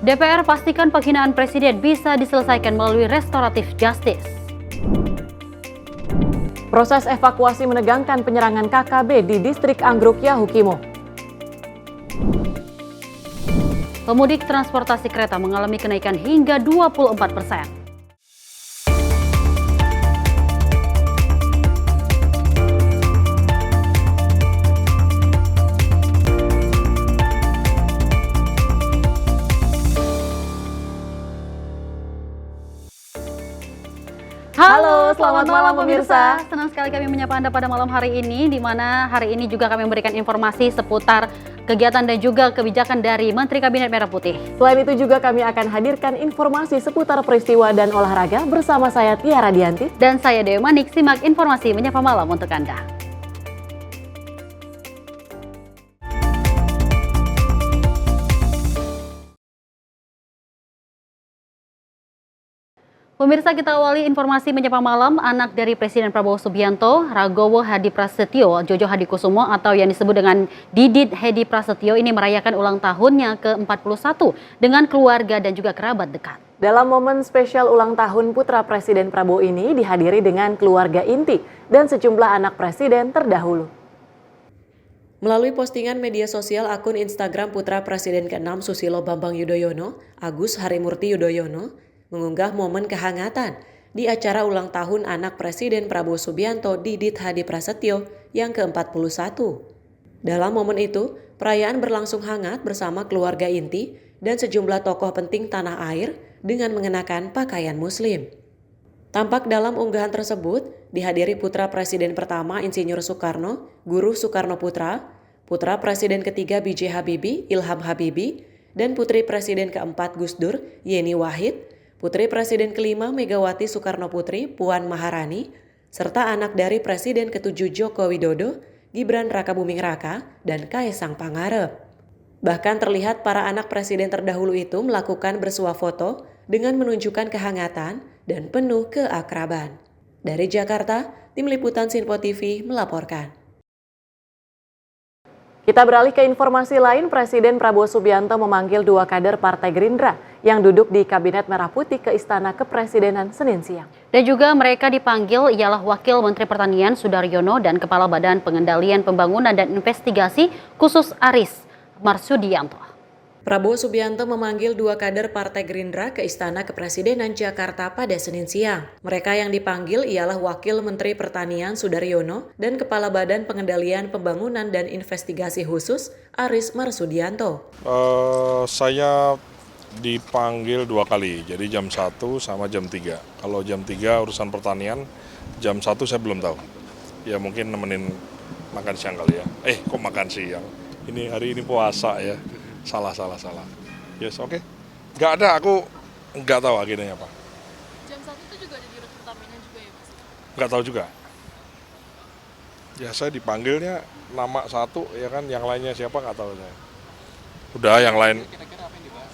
DPR pastikan penghinaan presiden bisa diselesaikan melalui restoratif justice. Proses evakuasi menegangkan penyerangan KKB di distrik Anggruk Yahukimo. Pemudik transportasi kereta mengalami kenaikan hingga 24%. Halo, selamat malam pemirsa. Senang sekali kami menyapa Anda pada malam hari ini, di mana hari ini juga kami memberikan informasi seputar kegiatan dan juga kebijakan dari Menteri Kabinet Merah Putih. Selain itu juga kami akan hadirkan informasi seputar peristiwa dan olahraga bersama saya Tiara Dianti. Dan saya Dewi Manik, simak informasi menyapa malam untuk Anda. Pemirsa, kita awali informasi menyapa malam. Anak dari Presiden Prabowo Subianto, Ragowo Hadi Prasetyo, Jojo Hadikusumo atau yang disebut dengan Didit Hedi Prasetyo ini merayakan ulang tahunnya ke-41 dengan keluarga dan juga kerabat dekat. Dalam momen spesial ulang tahun putra Presiden Prabowo ini dihadiri dengan keluarga inti dan sejumlah anak presiden terdahulu. Melalui postingan media sosial akun Instagram putra Presiden ke-6 Susilo Bambang Yudhoyono, Agus Harimurti Yudhoyono, mengunggah momen kehangatan di acara ulang tahun anak Presiden Prabowo Subianto Didit Hadi Prasetyo yang ke-41. Dalam momen itu, perayaan berlangsung hangat bersama keluarga inti dan sejumlah tokoh penting tanah air dengan mengenakan pakaian muslim. Tampak dalam unggahan tersebut dihadiri putra Presiden pertama Insinyur Soekarno, Guru Soekarno Putra, putra Presiden ketiga B.J. Habibie, Ilham Habibie, dan putri Presiden keempat Gus Dur, Yeni Wahid, putri Presiden kelima Megawati Soekarno Putri, Puan Maharani, serta anak dari Presiden ketujuh Joko Widodo, Gibran Rakabuming Raka, dan Kaesang Pangarep. Bahkan terlihat para anak presiden terdahulu itu melakukan bersuah foto dengan menunjukkan kehangatan dan penuh keakraban. Dari Jakarta, Tim Liputan Sinpo TV melaporkan. Kita beralih ke informasi lain, Presiden Prabowo Subianto memanggil dua kader Partai Gerindra yang duduk di Kabinet Merah Putih ke Istana Kepresidenan Senin siang. Dan juga mereka dipanggil ialah Wakil Menteri Pertanian Sudaryono dan Kepala Badan Pengendalian Pembangunan dan Investigasi Khusus Aris Marsudianto. Prabowo Subianto memanggil dua kader Partai Gerindra ke Istana Kepresidenan Jakarta pada Senin siang. Mereka yang dipanggil ialah Wakil Menteri Pertanian Sudaryono dan Kepala Badan Pengendalian Pembangunan dan Investigasi Khusus Aris Marsudianto. Saya dipanggil dua kali, jadi jam 1 sama jam 3. Kalau jam 3 urusan pertanian, jam 1 saya belum tahu. Ya mungkin nemenin makan siang kali ya. Kok makan siang? Hari ini puasa ya. Salah. Yes, oke. Nggak ada, aku nggak tahu agendanya apa. Jam 1 itu juga ada di Rut Pertamina juga ya Mas? Nggak tahu juga. Ya saya dipanggilnya nama satu, ya kan, yang lainnya siapa nggak tahu saya. Udah yang lain. Kira-kira apa yang dibahas?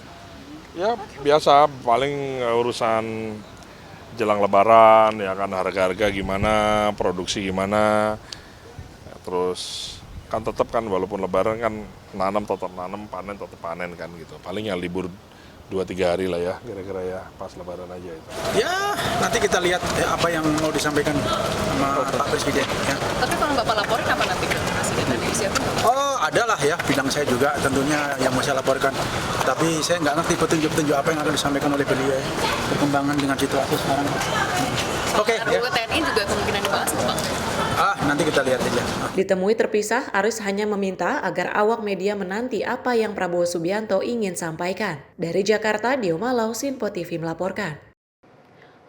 Ya biasa, paling urusan jelang lebaran, ya kan, harga-harga gimana, produksi gimana. Ya, terus kan tetap kan walaupun lebaran kan nanam tetap nanam, panen tetap panen kan gitu. Paling ya libur 2-3 hari lah ya, kira-kira ya, pas lebaran aja itu. Ya, nanti kita lihat apa yang mau disampaikan sama Pak Presiden. Ya. Tapi kalau Bapak laporin apa nanti ke Presiden dan disiapkan? Oh, adalah ya, bidang saya juga tentunya yang mau saya laporkan. Tapi saya nggak ngerti petunjuk-petunjuk apa yang akan disampaikan oleh beliau ya. Perkembangan dengan situasi sekarang. Oke, ya. RUU TNI juga kemungkinan dibahas, Bang. Nanti kita lihat aja. Ditemui terpisah, Aris hanya meminta agar awak media menanti apa yang Prabowo Subianto ingin sampaikan. Dari Jakarta, Dio Malau, Sinpo TV melaporkan.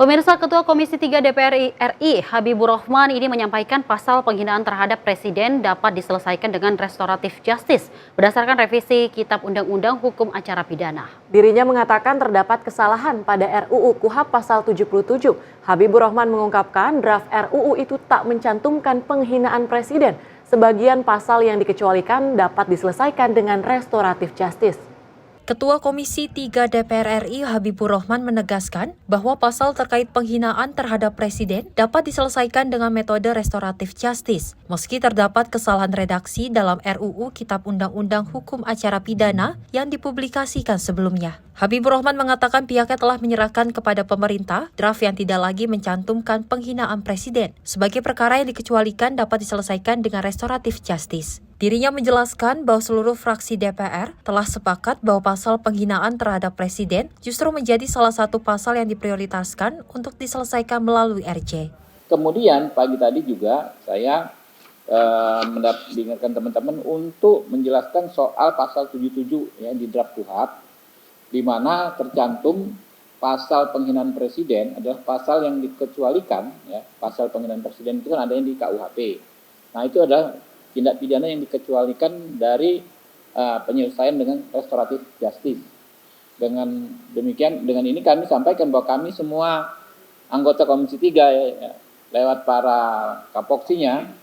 Pemirsa, Ketua Komisi 3 DPR RI Habibur Rahman ini menyampaikan pasal penghinaan terhadap Presiden dapat diselesaikan dengan restoratif justice berdasarkan revisi Kitab Undang-Undang Hukum Acara Pidana. Dirinya mengatakan terdapat kesalahan pada RUU KUHP pasal 77. Habibur Rahman mengungkapkan draft RUU itu tak mencantumkan penghinaan Presiden. Sebagian pasal yang dikecualikan dapat diselesaikan dengan restoratif justice. Ketua Komisi 3 DPR RI Habibur Rahman menegaskan bahwa pasal terkait penghinaan terhadap presiden dapat diselesaikan dengan metode restoratif justice, meski terdapat kesalahan redaksi dalam RUU Kitab Undang-Undang Hukum Acara Pidana yang dipublikasikan sebelumnya. Habibur Rahman mengatakan pihaknya telah menyerahkan kepada pemerintah draft yang tidak lagi mencantumkan penghinaan presiden sebagai perkara yang dikecualikan dapat diselesaikan dengan restoratif justice. Dirinya menjelaskan bahwa seluruh fraksi DPR telah sepakat bahwa pasal penghinaan terhadap presiden justru menjadi salah satu pasal yang diprioritaskan untuk diselesaikan melalui RJ. Kemudian pagi tadi juga saya mendengarkan teman-teman untuk menjelaskan soal pasal 77 ya, di draft KUHP, di mana tercantum pasal penghinaan presiden adalah pasal yang dikecualikan, ya, pasal penghinaan presiden itu kan adanya di KUHP. Nah itu adalah tindak pidana yang dikecualikan dari penyelesaian dengan restoratif justice. Dengan demikian, dengan ini kami sampaikan bahwa kami semua anggota Komisi 3 ya, lewat para kapoksinya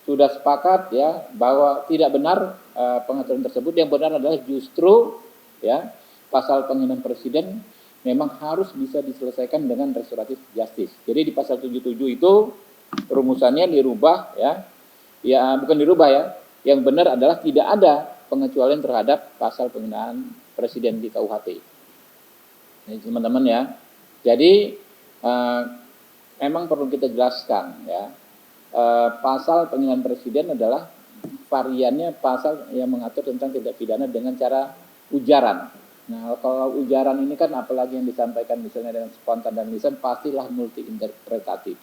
sudah sepakat ya bahwa tidak benar pengaturan tersebut. Yang benar adalah justru ya pasal penghinaan presiden memang harus bisa diselesaikan dengan restoratif justice. Jadi di pasal 77 itu rumusannya dirubah ya. Ya, bukan dirubah ya. Yang benar adalah tidak ada pengecualian terhadap pasal penghinaan presiden di KUHP. Ini teman-teman ya. Jadi memang perlu kita jelaskan ya. Pasal penghinaan presiden adalah variannya pasal yang mengatur tentang tindak pidana dengan cara ujaran. Nah, kalau ujaran ini kan apalagi yang disampaikan misalnya dengan spontan dan lisan pastilah multi interpretatif.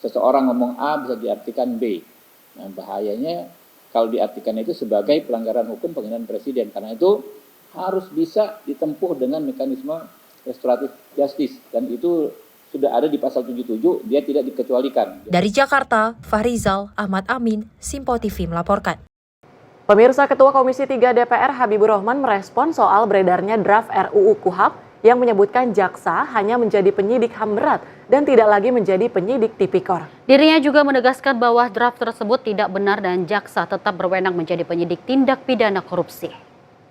Seseorang ngomong A bisa diartikan B. Nah, bahayanya kalau diartikan itu sebagai pelanggaran hukum penghinaan presiden. Karena itu harus bisa ditempuh dengan mekanisme restoratif justice. Dan itu sudah ada di pasal 77, dia tidak dikecualikan. Dari Jakarta, Fahrizal Ahmad Amin, Simpo TV melaporkan. Pemirsa, Ketua Komisi 3 DPR Habibur Rahman merespon soal beredarnya draft RUU KUHP yang menyebutkan jaksa hanya menjadi penyidik HAM berat dan tidak lagi menjadi penyidik tipikor. Dirinya juga menegaskan bahwa draft tersebut tidak benar dan jaksa tetap berwenang menjadi penyidik tindak pidana korupsi.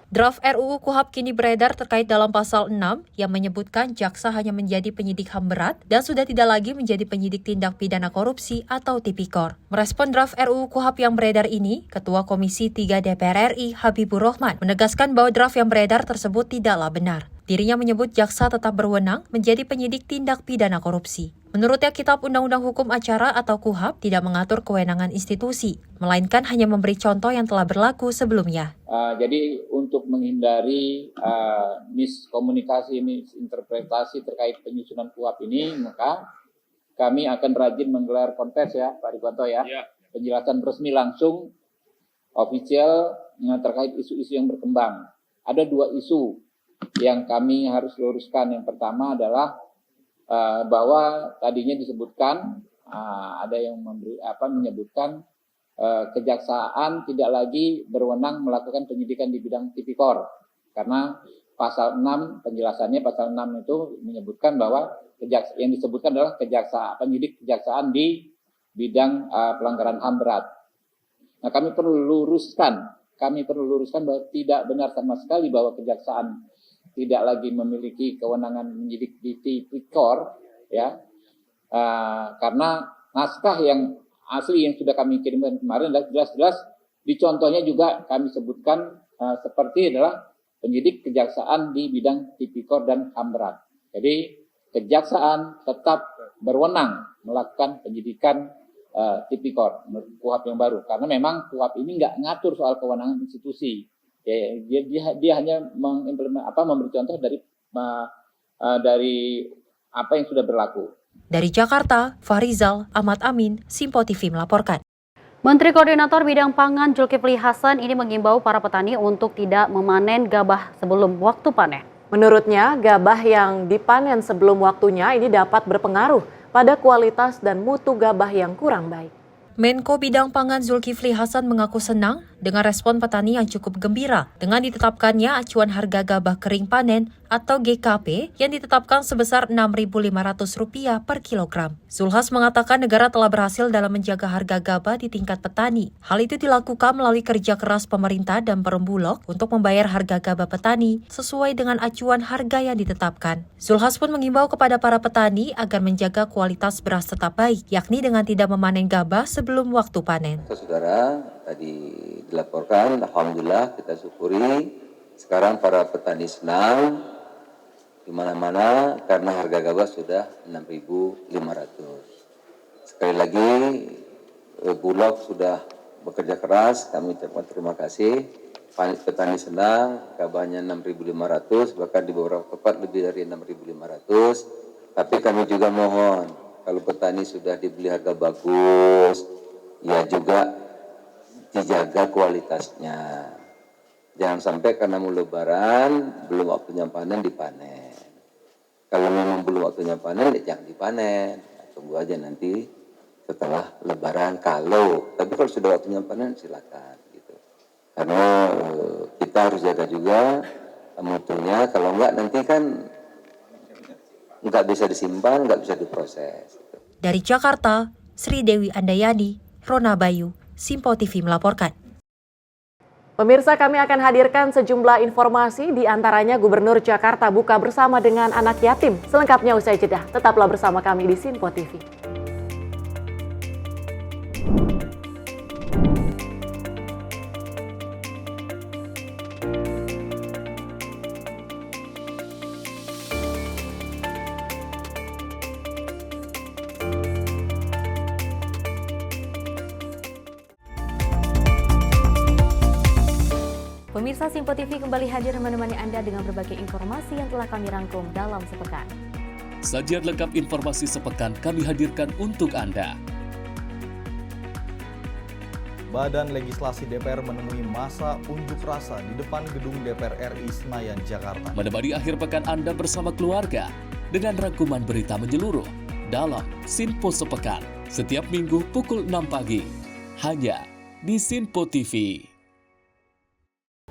Draft RUU KUHP kini beredar terkait dalam pasal 6 yang menyebutkan jaksa hanya menjadi penyidik HAM berat dan sudah tidak lagi menjadi penyidik tindak pidana korupsi atau tipikor. Merespon draft RUU KUHP yang beredar ini, Ketua Komisi 3 DPR RI Habibur Rahman menegaskan bahwa draft yang beredar tersebut tidaklah benar. Dirinya menyebut jaksa tetap berwenang menjadi penyidik tindak pidana korupsi. Menurutnya, Kitab Undang-Undang Hukum Acara atau KUHP tidak mengatur kewenangan institusi, melainkan hanya memberi contoh yang telah berlaku sebelumnya. Jadi untuk menghindari miskomunikasi, misinterpretasi terkait penyusunan KUHP ini, maka kami akan rajin menggelar konvers ya, Pak Rikwanto ya. Penjelasan resmi langsung, official terkait isu-isu yang berkembang. Ada dua isu yang kami harus luruskan. Yang pertama adalah bahwa tadinya disebutkan ada yang menyebutkan kejaksaan tidak lagi berwenang melakukan penyidikan di bidang tipikor, karena pasal 6 penjelasannya pasal 6 itu menyebutkan bahwa yang disebutkan adalah penyidik kejaksaan di bidang pelanggaran HAM berat. Nah, kami perlu luruskan bahwa tidak benar sama sekali bahwa kejaksaan tidak lagi memiliki kewenangan menyidik di tipikor ya, karena naskah yang asli yang sudah kami kirimkan kemarin adalah jelas-jelas di contohnya juga kami sebutkan seperti adalah penyidik kejaksaan di bidang tipikor dan HAM berat. Jadi kejaksaan tetap berwenang melakukan penyidikan tipikor menurut KUHP yang baru, karena memang KUHP ini nggak ngatur soal kewenangan institusi. Dia hanya memberi contoh dari apa yang sudah berlaku. Dari Jakarta, Fahrizal Ahmad Amin, Simpo TV melaporkan. Menteri Koordinator Bidang Pangan Zulkifli Hasan ini mengimbau para petani untuk tidak memanen gabah sebelum waktu panen. Menurutnya, gabah yang dipanen sebelum waktunya ini dapat berpengaruh pada kualitas dan mutu gabah yang kurang baik. Menko Bidang Pangan Zulkifli Hasan mengaku senang dengan respon petani yang cukup gembira dengan ditetapkannya acuan harga gabah kering panen atau GKP yang ditetapkan sebesar Rp6.500 per kilogram. Zulhas mengatakan negara telah berhasil dalam menjaga harga gabah di tingkat petani. Hal itu dilakukan melalui kerja keras pemerintah dan Perumbulok untuk membayar harga gabah petani sesuai dengan acuan harga yang ditetapkan. Zulhas pun mengimbau kepada para petani agar menjaga kualitas beras tetap baik, yakni dengan tidak memanen gabah sebelum waktu panen. Saudara, tadi dilaporkan, alhamdulillah kita syukuri sekarang para petani senang di mana-mana karena harga gabah sudah 6.500. Sekali lagi Bulog sudah bekerja keras, kami ucapkan terima kasih. Petani senang, gabahnya 6.500, bahkan di beberapa tempat lebih dari 6.500. Tapi kami juga mohon, kalau petani sudah dibeli harga bagus, ya juga dijaga kualitasnya. Jangan sampai karena mau lebaran, belum waktunya panen dipanen. Kalau memang belum waktunya panen, ya jangan dipanen. Tunggu aja nanti setelah lebaran tapi kalau sudah waktunya panen silakan gitu. Karena kita harus jaga juga mutunya, kalau enggak nanti kan enggak bisa disimpan, enggak bisa diproses. Dari Jakarta, Sri Dewi Andayani, Rona Bayu, Simpo TV melaporkan. Pemirsa, kami akan hadirkan sejumlah informasi, di antaranya Gubernur Jakarta buka bersama dengan anak yatim. Selengkapnya usai jeda, tetaplah bersama kami di Simpo TV. Pemirsa, Simpo TV kembali hadir menemani Anda dengan berbagai informasi yang telah kami rangkum dalam sepekan. Sajian lengkap informasi sepekan kami hadirkan untuk Anda. Badan Legislasi DPR menemui masa unjuk rasa di depan gedung DPR RI Senayan, Jakarta. Menemani akhir pekan Anda bersama keluarga dengan rangkuman berita menyeluruh dalam Simpo Sepekan setiap minggu pukul 6 pagi hanya di Simpo TV.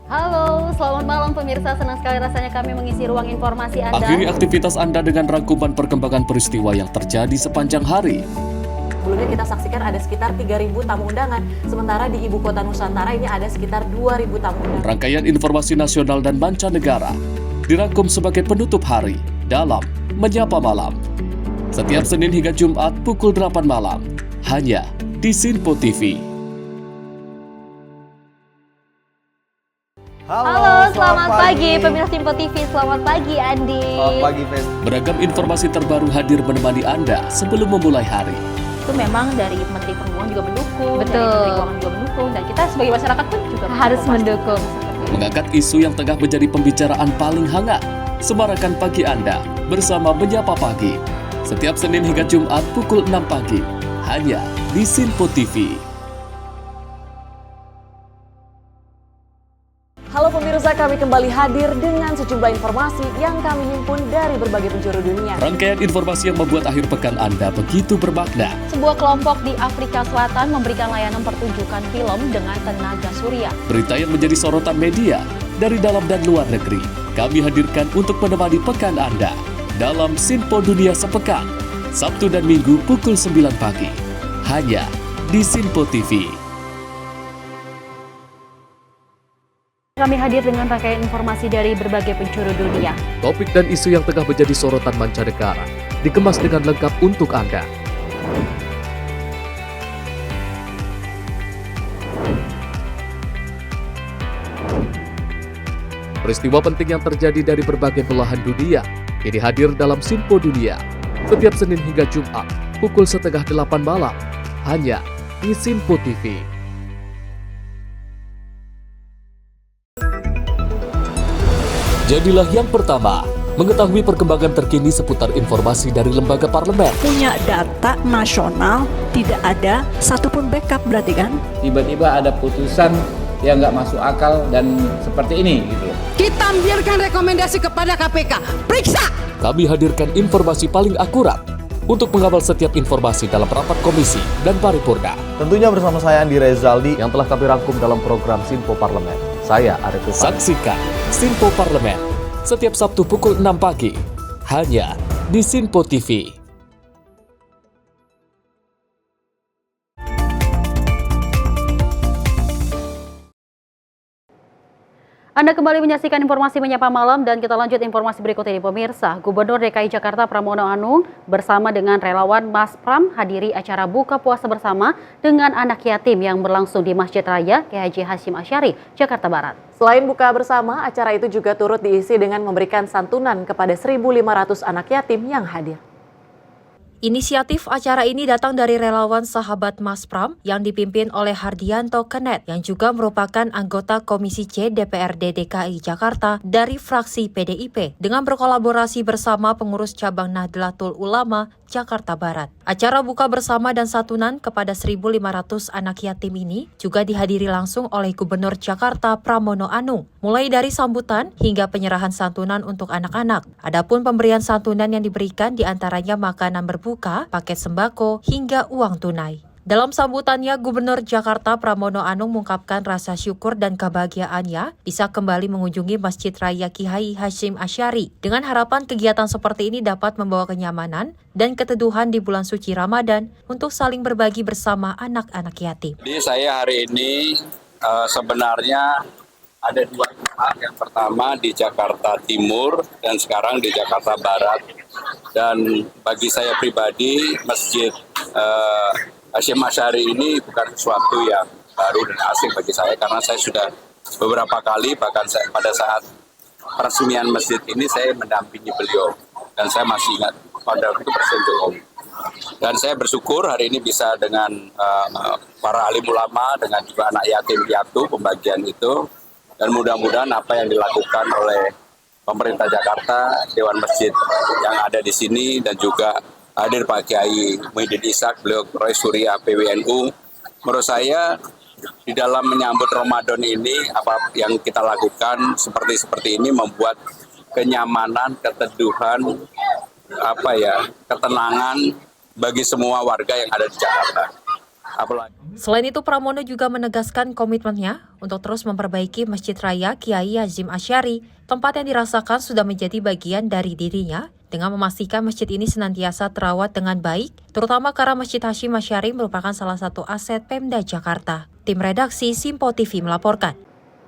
Halo, selamat malam pemirsa. Senang sekali rasanya kami mengisi ruang informasi Anda. Akhiri aktivitas Anda dengan rangkuman perkembangan peristiwa yang terjadi sepanjang hari. Sebelumnya kita saksikan ada sekitar 3.000 tamu undangan, sementara di Ibu Kota Nusantara ini ada sekitar 2.000 tamu undangan. Rangkaian informasi nasional dan mancanegara dirangkum sebagai penutup hari dalam Menyapa Malam. Setiap Senin hingga Jumat pukul 8 malam, hanya di Simpo TV. Halo, selamat pagi pemirsa Simpo TV. Selamat pagi Andi. Selamat pagi, Fen. Beragam informasi terbaru hadir menemani Anda sebelum memulai hari. Itu memang dari Menteri Perhubungan juga mendukung, Betul. dari Menteri Keuangan juga mendukung, dan kita sebagai masyarakat pun juga Harus mendukung. Mengangkat isu yang tengah menjadi pembicaraan paling hangat. Semarakan pagi Anda bersama Menyapa Pagi. Setiap Senin hingga Jumat pukul 6 pagi, hanya di Simpo TV. Halo pemirsa, kami kembali hadir dengan sejumlah informasi yang kami himpun dari berbagai penjuru dunia. Rangkaian informasi yang membuat akhir pekan Anda begitu bermakna. Sebuah kelompok di Afrika Selatan memberikan layanan pertunjukan film dengan tenaga surya. Berita yang menjadi sorotan media dari dalam dan luar negeri, kami hadirkan untuk menemani pekan Anda dalam Simpo Dunia Sepekan, Sabtu dan Minggu pukul 9 pagi, hanya di Simpo TV. Kami hadir dengan rangkaian informasi dari berbagai penjuru dunia. Topik dan isu yang tengah menjadi sorotan mancanegara dikemas dengan lengkap untuk Anda. Peristiwa penting yang terjadi dari berbagai belahan dunia ini hadir dalam Simpo Dunia setiap Senin hingga Jumat pukul 7:30 malam hanya di Simpo TV. Jadilah yang pertama mengetahui perkembangan terkini seputar informasi dari lembaga parlemen. Punya data nasional, tidak ada satupun backup berarti kan? Tiba-tiba ada putusan yang nggak masuk akal dan seperti ini gitu. Kita biarkan rekomendasi kepada KPK, periksa! Kami hadirkan informasi paling akurat untuk mengawal setiap informasi dalam rapat komisi dan paripurna. Tentunya bersama saya Andi Rezaldi yang telah kami rangkum dalam program Simpo Parlemen. Saya Arif Rifani. Saksikan Simpo Parlemen setiap Sabtu pukul 6 pagi, hanya di Sinpo TV. Anda kembali menyaksikan informasi Menyapa Malam dan kita lanjut informasi berikut ini pemirsa. Gubernur DKI Jakarta Pramono Anung bersama dengan relawan Mas Pram hadiri acara buka puasa bersama dengan anak yatim yang berlangsung di Masjid Raya K.H. Hashim Asy'ari, Jakarta Barat. Selain buka bersama, acara itu juga turut diisi dengan memberikan santunan kepada 1.500 anak yatim yang hadir. Inisiatif acara ini datang dari relawan Sahabat Mas Pram yang dipimpin oleh Hardianto Kenet yang juga merupakan anggota Komisi C DPRD DKI Jakarta dari fraksi PDIP dengan berkolaborasi bersama pengurus cabang Nahdlatul Ulama Jakarta Barat. Acara buka bersama dan santunan kepada 1.500 anak yatim ini juga dihadiri langsung oleh Gubernur Jakarta Pramono Anung, mulai dari sambutan hingga penyerahan santunan untuk anak-anak. Adapun pemberian santunan yang diberikan diantaranya makanan berbuka, paket sembako, hingga uang tunai. Dalam sambutannya, Gubernur Jakarta Pramono Anung mengungkapkan rasa syukur dan kebahagiaannya bisa kembali mengunjungi Masjid Raya K.H. Hashim Asy'ari dengan harapan kegiatan seperti ini dapat membawa kenyamanan dan keteduhan di bulan suci Ramadan untuk saling berbagi bersama anak-anak yatim. Jadi saya hari ini sebenarnya ada dua tempat. Yang pertama di Jakarta Timur dan sekarang di Jakarta Barat. Dan bagi saya pribadi, Masjid Hashim Asy'ari ini bukan sesuatu yang baru dan asing bagi saya karena saya sudah beberapa kali, bahkan pada saat peresmian masjid ini saya mendampingi beliau dan saya masih ingat pada itu Presiden Jokowi. Dan saya bersyukur hari ini bisa dengan para alim ulama, dengan juga anak yatim piatu pembagian itu, dan mudah-mudahan apa yang dilakukan oleh pemerintah Jakarta, Dewan Masjid yang ada di sini dan juga hadir Pak Kiai Muhyiddin Ishak, beliau Roy Surya PWNU. Menurut saya di dalam menyambut Ramadan ini apa yang kita lakukan seperti ini membuat kenyamanan, keteduhan, ketenangan bagi semua warga yang ada di Jakarta. Selain itu, Pramono juga menegaskan komitmennya untuk terus memperbaiki Masjid Raya K.H. Hashim Asy'ari, tempat yang dirasakan sudah menjadi bagian dari dirinya, dengan memastikan masjid ini senantiasa terawat dengan baik, terutama karena Masjid Hashim Asy'ari merupakan salah satu aset Pemda Jakarta. Tim redaksi Simpo TV melaporkan.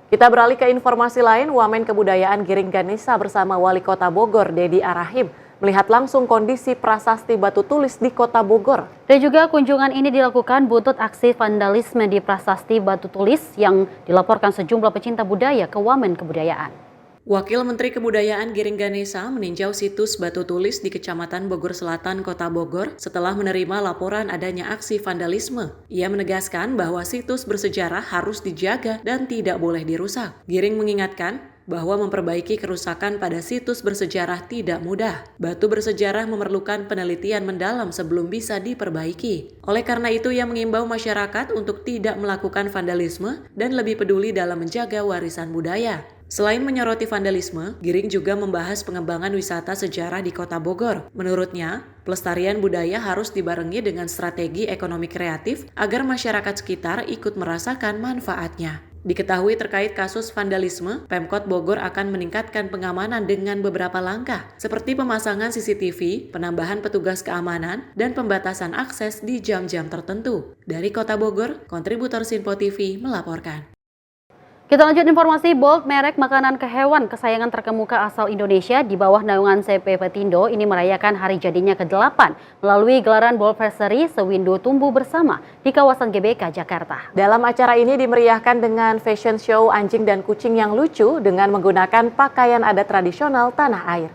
Kita beralih ke informasi lain, Wamen Kebudayaan Giring Ganesa bersama Wali Kota Bogor, Dedi Arahim, melihat langsung kondisi prasasti batu tulis di Kota Bogor. Dan juga kunjungan ini dilakukan buntut aksi vandalisme di prasasti batu tulis yang dilaporkan sejumlah pecinta budaya ke Wamen Kebudayaan. Wakil Menteri Kebudayaan Giring Ganesa meninjau situs batu tulis di Kecamatan Bogor Selatan, Kota Bogor setelah menerima laporan adanya aksi vandalisme. Ia menegaskan bahwa situs bersejarah harus dijaga dan tidak boleh dirusak. Giring mengingatkan bahwa memperbaiki kerusakan pada situs bersejarah tidak mudah. Batu bersejarah memerlukan penelitian mendalam sebelum bisa diperbaiki. Oleh karena itu, ia mengimbau masyarakat untuk tidak melakukan vandalisme dan lebih peduli dalam menjaga warisan budaya. Selain menyoroti vandalisme, Giring juga membahas pengembangan wisata sejarah di Kota Bogor. Menurutnya, pelestarian budaya harus dibarengi dengan strategi ekonomi kreatif agar masyarakat sekitar ikut merasakan manfaatnya. Diketahui terkait kasus vandalisme, Pemkot Bogor akan meningkatkan pengamanan dengan beberapa langkah, seperti pemasangan CCTV, penambahan petugas keamanan, dan pembatasan akses di jam-jam tertentu. Dari Kota Bogor, kontributor Sinpo TV melaporkan. Kita lanjut informasi, Bolt, merek makanan hewan kesayangan terkemuka asal Indonesia di bawah naungan CP Petindo ini merayakan hari jadinya ke-8 melalui gelaran Boltversary Sewindu Tumbuh Bersama di kawasan GBK, Jakarta. Dalam acara ini dimeriahkan dengan fashion show anjing dan kucing yang lucu dengan menggunakan pakaian adat tradisional tanah air.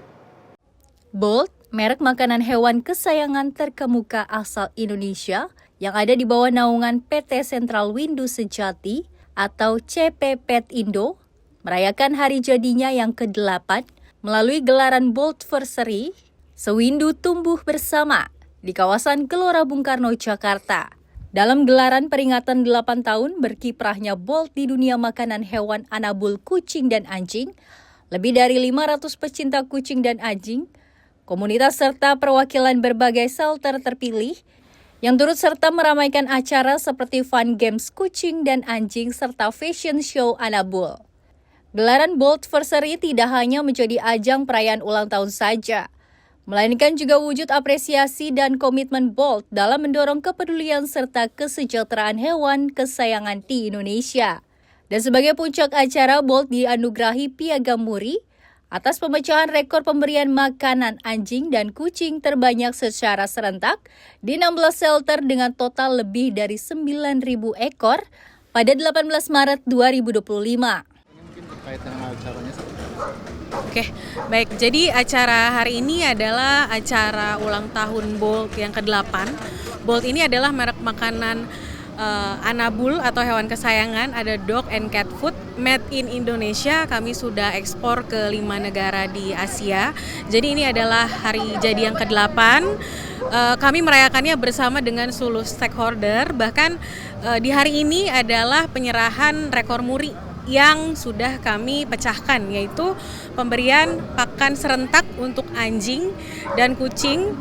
Bolt, merek makanan hewan kesayangan terkemuka asal Indonesia yang ada di bawah naungan PT Sentral Windu Sejati atau CP Petindo, merayakan hari jadinya yang ke-8 melalui gelaran Boltversary Sewindu Tumbuh Bersama di kawasan Gelora Bung Karno, Jakarta. Dalam gelaran peringatan 8 tahun berkiprahnya Bolt di dunia makanan hewan anabul kucing dan anjing, lebih dari 500 pecinta kucing dan anjing, komunitas serta perwakilan berbagai shelter terpilih yang turut serta meramaikan acara seperti fun games kucing dan anjing serta fashion show anabul. Gelaran Boltversary tidak hanya menjadi ajang perayaan ulang tahun saja, melainkan juga wujud apresiasi dan komitmen Bolt dalam mendorong kepedulian serta kesejahteraan hewan kesayangan di Indonesia. Dan sebagai puncak acara, Bolt dianugerahi Piagam Muri atas pemecahan rekor pemberian makanan anjing dan kucing terbanyak secara serentak di 16 shelter dengan total lebih dari 9.000 ekor pada 18 Maret 2025. Oke, baik. Jadi acara hari ini adalah acara ulang tahun Bolt yang ke-8. Bolt ini adalah merek makanan Anabul atau hewan kesayangan, ada dog and cat food made in Indonesia. Kami sudah ekspor ke 5 negara di Asia. Jadi ini adalah hari jadi yang ke-8. Kami merayakannya bersama dengan seluruh stakeholder. Bahkan di hari ini adalah penyerahan rekor muri yang sudah kami pecahkan, yaitu pemberian pakan serentak untuk anjing dan kucing.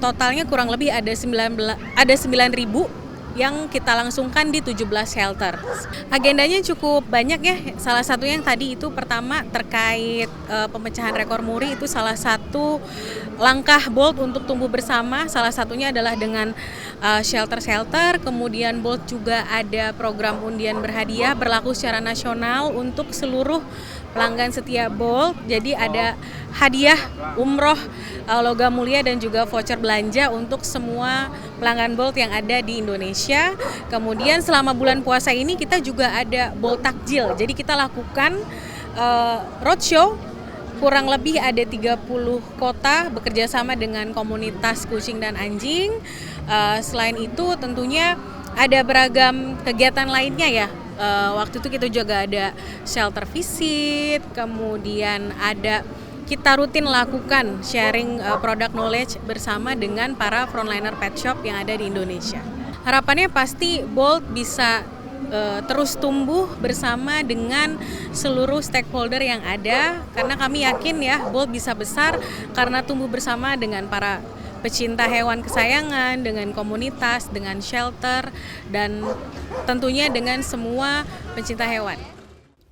Totalnya kurang lebih ada 9.000 yang kita langsungkan di 17 shelter. Agendanya cukup banyak ya. Salah satunya yang tadi itu pertama terkait pemecahan rekor muri, itu salah satu langkah Bolt untuk tumbuh bersama. Salah satunya adalah dengan shelter-shelter. Kemudian Bolt juga ada program undian berhadiah berlaku secara nasional untuk seluruh pelanggan setia Bolt. Jadi ada hadiah umroh logam mulia dan juga voucher belanja untuk semua pelanggan Bolt yang ada di Indonesia. Kemudian selama bulan puasa ini kita juga ada Bolt Takjil. Jadi kita lakukan roadshow, kurang lebih ada 30 kota bekerja sama dengan komunitas kucing dan anjing. Selain itu tentunya ada beragam kegiatan lainnya ya. Waktu itu kita juga ada shelter visit, kemudian kita rutin lakukan sharing product knowledge bersama dengan para frontliner pet shop yang ada di Indonesia. Harapannya pasti Bolt bisa terus tumbuh bersama dengan seluruh stakeholder yang ada, karena kami yakin ya Bolt bisa besar karena tumbuh bersama dengan para pecinta hewan kesayangan, dengan komunitas, dengan shelter, dan tentunya dengan semua pencinta hewan.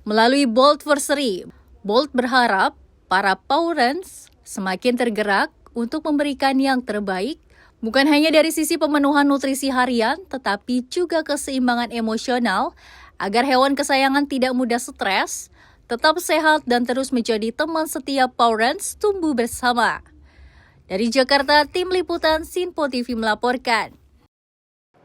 Melalui Boltversary, Bolt berharap para parents semakin tergerak untuk memberikan yang terbaik, bukan hanya dari sisi pemenuhan nutrisi harian, tetapi juga keseimbangan emosional, agar hewan kesayangan tidak mudah stres, tetap sehat, dan terus menjadi teman setiap parents tumbuh bersama. Dari Jakarta, Tim Liputan Sinpo TV melaporkan.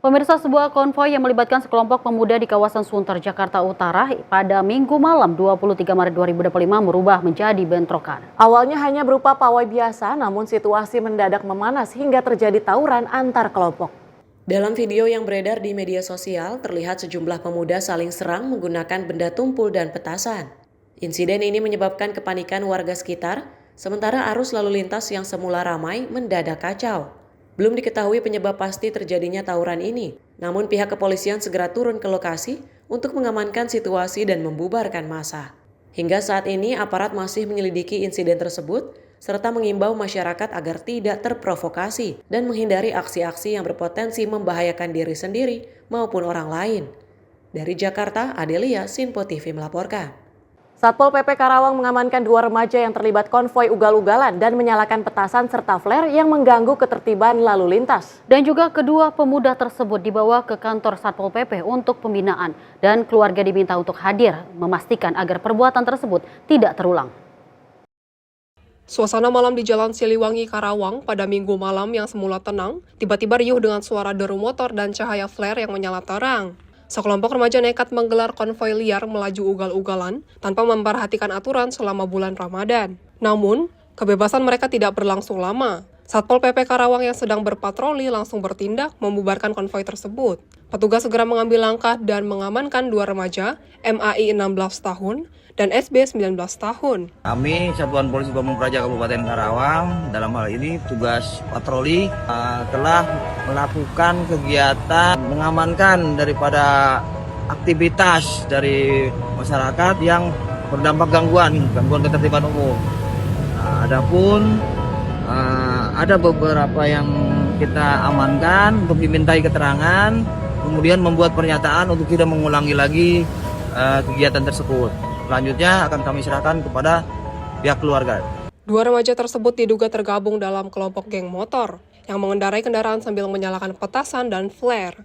Pemirsa, sebuah konvoi yang melibatkan sekelompok pemuda di kawasan Sunter, Jakarta Utara pada Minggu malam 23 Maret 2025 merubah menjadi bentrokan. Awalnya hanya berupa pawai biasa, namun situasi mendadak memanas hingga terjadi tawuran antar kelompok. Dalam video yang beredar di media sosial, terlihat sejumlah pemuda saling serang menggunakan benda tumpul dan petasan. Insiden ini menyebabkan kepanikan warga sekitar, sementara arus lalu lintas yang semula ramai mendadak kacau. Belum diketahui penyebab pasti terjadinya tawuran ini, namun pihak kepolisian segera turun ke lokasi untuk mengamankan situasi dan membubarkan massa. Hingga saat ini aparat masih menyelidiki insiden tersebut, serta mengimbau masyarakat agar tidak terprovokasi dan menghindari aksi-aksi yang berpotensi membahayakan diri sendiri maupun orang lain. Dari Jakarta, Adelia, Sinpo TV melaporkan. Satpol PP Karawang mengamankan 2 remaja yang terlibat konvoi ugal-ugalan dan menyalakan petasan serta flare yang mengganggu ketertiban lalu lintas. Dan juga kedua pemuda tersebut dibawa ke kantor Satpol PP untuk pembinaan dan keluarga diminta untuk hadir memastikan agar perbuatan tersebut tidak terulang. Suasana malam di Jalan Siliwangi, Karawang pada Minggu malam yang semula tenang, tiba-tiba riuh dengan suara deru motor dan cahaya flare yang menyala terang. Sekelompok remaja nekat menggelar konvoi liar melaju ugal-ugalan tanpa memperhatikan aturan selama bulan Ramadan. Namun, kebebasan mereka tidak berlangsung lama. Satpol PP Karawang yang sedang berpatroli langsung bertindak membubarkan konvoi tersebut. Petugas segera mengambil langkah dan mengamankan 2 remaja, MAI 16 tahun dan SB 19 tahun. Kami Satuan Polisi Pamung Praja Kabupaten Karawang dalam hal ini tugas patroli telah melakukan kegiatan mengamankan daripada aktivitas dari masyarakat yang berdampak gangguan ketertiban umum. Adapun ada beberapa yang kita amankan untuk dimintai keterangan, kemudian membuat pernyataan untuk tidak mengulangi lagi kegiatan tersebut. Selanjutnya akan kami serahkan kepada pihak keluarga. 2 remaja tersebut diduga tergabung dalam kelompok geng motor yang mengendarai kendaraan sambil menyalakan petasan dan flare.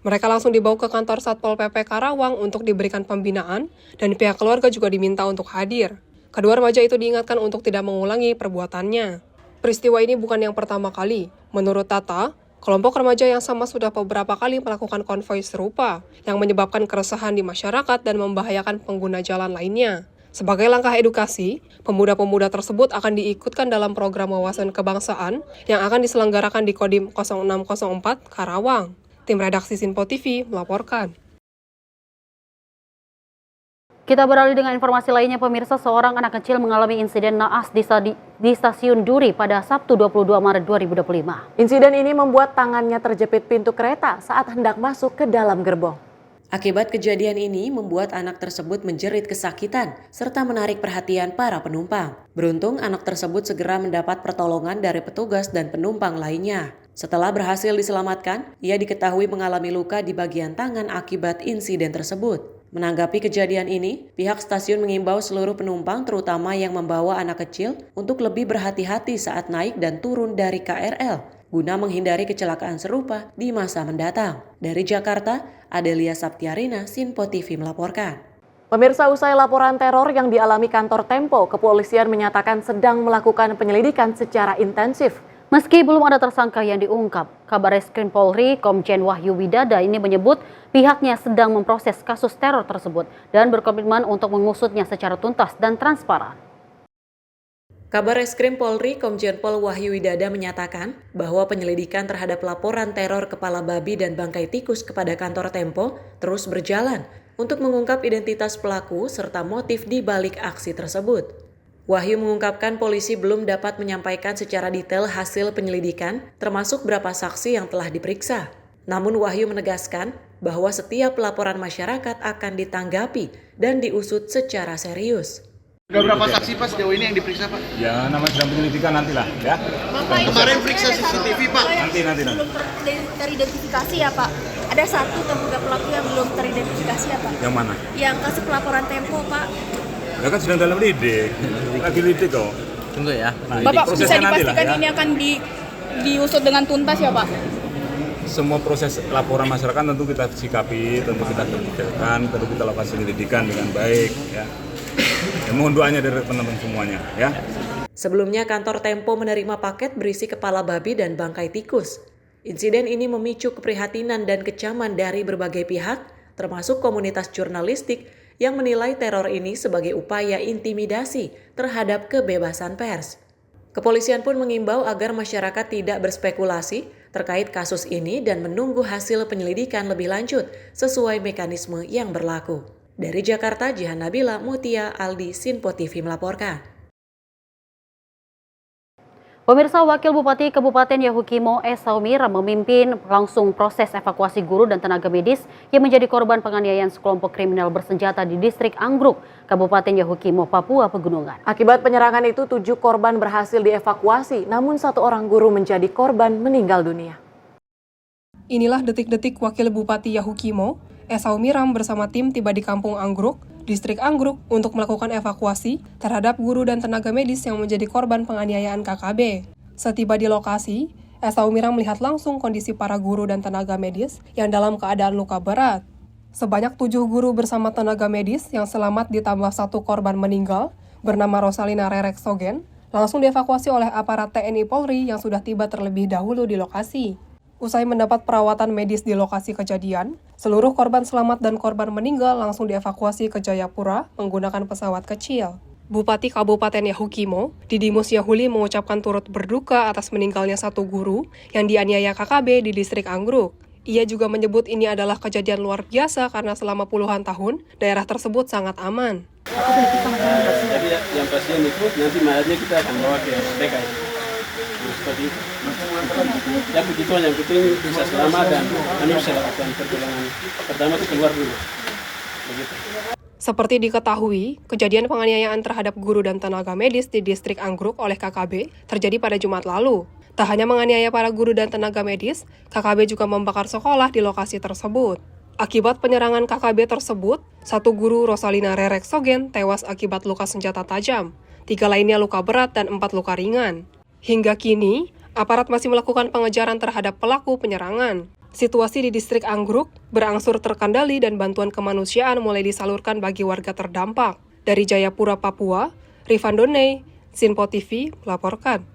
Mereka langsung dibawa ke kantor Satpol PP Karawang untuk diberikan pembinaan dan pihak keluarga juga diminta untuk hadir. Kedua remaja itu diingatkan untuk tidak mengulangi perbuatannya. Peristiwa ini bukan yang pertama kali. Menurut Tata, kelompok remaja yang sama sudah beberapa kali melakukan konvoi serupa yang menyebabkan keresahan di masyarakat dan membahayakan pengguna jalan lainnya. Sebagai langkah edukasi, pemuda-pemuda tersebut akan diikutkan dalam program wawasan kebangsaan yang akan diselenggarakan di Kodim 0604 Karawang. Tim redaksi Sinpo TV melaporkan. Kita beralih dengan informasi lainnya, pemirsa. Seorang anak kecil mengalami insiden naas di stasiun Duri pada Sabtu 22 Maret 2025. Insiden ini membuat tangannya terjepit pintu kereta saat hendak masuk ke dalam gerbong. Akibat kejadian ini membuat anak tersebut menjerit kesakitan serta menarik perhatian para penumpang. Beruntung anak tersebut segera mendapat pertolongan dari petugas dan penumpang lainnya. Setelah berhasil diselamatkan, ia diketahui mengalami luka di bagian tangan akibat insiden tersebut. Menanggapi kejadian ini, pihak stasiun mengimbau seluruh penumpang terutama yang membawa anak kecil untuk lebih berhati-hati saat naik dan turun dari KRL guna menghindari kecelakaan serupa di masa mendatang. Dari Jakarta, Adelia Saptiarina, Sinpo TV melaporkan. Pemirsa, usai laporan teror yang dialami kantor Tempo, kepolisian menyatakan sedang melakukan penyelidikan secara intensif. Meski belum ada tersangka yang diungkap, Kabarreskrim Polri Komjen Wahyu Widada ini menyebut pihaknya sedang memproses kasus teror tersebut dan berkomitmen untuk mengusutnya secara tuntas dan transparan. Kabarreskrim Polri Komjen Pol Wahyu Widada menyatakan bahwa penyelidikan terhadap laporan teror kepala babi dan bangkai tikus kepada kantor Tempo terus berjalan untuk mengungkap identitas pelaku serta motif di balik aksi tersebut. Wahyu mengungkapkan polisi belum dapat menyampaikan secara detail hasil penyelidikan, termasuk berapa saksi yang telah diperiksa. Namun Wahyu menegaskan bahwa setiap laporan masyarakat akan ditanggapi dan diusut secara serius. Sudah berapa saksi Pak sejauh ini yang diperiksa Pak? Ya, namanya sedang penyelidikan nantilah ya. Kemarin periksa CCTV Pak. Nanti. Belum teridentifikasi ya Pak. Ada satu terduga pelaku yang belum teridentifikasi ya Pak. Yang mana? Yang kasus pelaporan Tempo Pak. Ya kan sedang dalam lidik. Lagi lidik kok. Tunggu ya. Nah, Bapak bisa dipastikan ya. ini akan diusut dengan tuntas ya Pak? Semua proses laporan masyarakat tentu kita sikapi, tentu kita kerjakan, tentu kita lakukan penyelidikan dengan baik ya. Ya, mohon doanya dari teman-teman semuanya ya. Sebelumnya kantor Tempo menerima paket berisi kepala babi dan bangkai tikus. Insiden ini memicu keprihatinan dan kecaman dari berbagai pihak, termasuk komunitas jurnalistik yang menilai teror ini sebagai upaya intimidasi terhadap kebebasan pers. Kepolisian pun mengimbau agar masyarakat tidak berspekulasi terkait kasus ini dan menunggu hasil penyelidikan lebih lanjut sesuai mekanisme yang berlaku. Dari Jakarta, Jihan Nabila, Mutia, Aldi, Sinpo TV melaporkan. Pemirsa, Wakil Bupati Kabupaten Yahukimo Esau Miram memimpin langsung proses evakuasi guru dan tenaga medis yang menjadi korban penganiayaan sekelompok kriminal bersenjata di distrik Anggruk, Kabupaten Yahukimo, Papua Pegunungan. Akibat penyerangan itu, 7 korban berhasil dievakuasi, namun 1 orang guru menjadi korban meninggal dunia. Inilah detik-detik Wakil Bupati Yahukimo Esau Miram bersama tim tiba di Kampung Anggruk, Distrik Anggruk untuk melakukan evakuasi terhadap guru dan tenaga medis yang menjadi korban penganiayaan KKB. Setiba di lokasi, Esau Miram melihat langsung kondisi para guru dan tenaga medis yang dalam keadaan luka berat. Sebanyak 7 guru bersama tenaga medis yang selamat ditambah 1 korban meninggal bernama Rosalina Rerek Sogen langsung dievakuasi oleh aparat TNI Polri yang sudah tiba terlebih dahulu di lokasi. Usai mendapat perawatan medis di lokasi kejadian, seluruh korban selamat dan korban meninggal langsung dievakuasi ke Jayapura menggunakan pesawat kecil. Bupati Kabupaten Yahukimo, Didimus Yahuli mengucapkan turut berduka atas meninggalnya 1 guru yang dianiaya KKB di distrik Anggruk. Ia juga menyebut ini adalah kejadian luar biasa karena selama puluhan tahun, daerah tersebut sangat aman. Jadi yang pasien itu nanti malamnya kita akan bawa ke SPK. Seperti itu. Ya begitu, yang penting bisa selamat dan kami bisa lakukan perjalanan pertama itu keluar dulu. Begitu. Seperti diketahui, kejadian penganiayaan terhadap guru dan tenaga medis di distrik Anggruk oleh KKB terjadi pada Jumat lalu. Tak hanya menganiaya para guru dan tenaga medis, KKB juga membakar sekolah di lokasi tersebut. Akibat penyerangan KKB tersebut, satu guru Rosalina Rereksogen tewas akibat luka senjata tajam, 3 lainnya luka berat dan 4 luka ringan. Hingga kini, aparat masih melakukan pengejaran terhadap pelaku penyerangan. Situasi di distrik Anggruk berangsur terkendali dan bantuan kemanusiaan mulai disalurkan bagi warga terdampak. Dari Jayapura, Papua, Rifandonei, Sinpo TV melaporkan.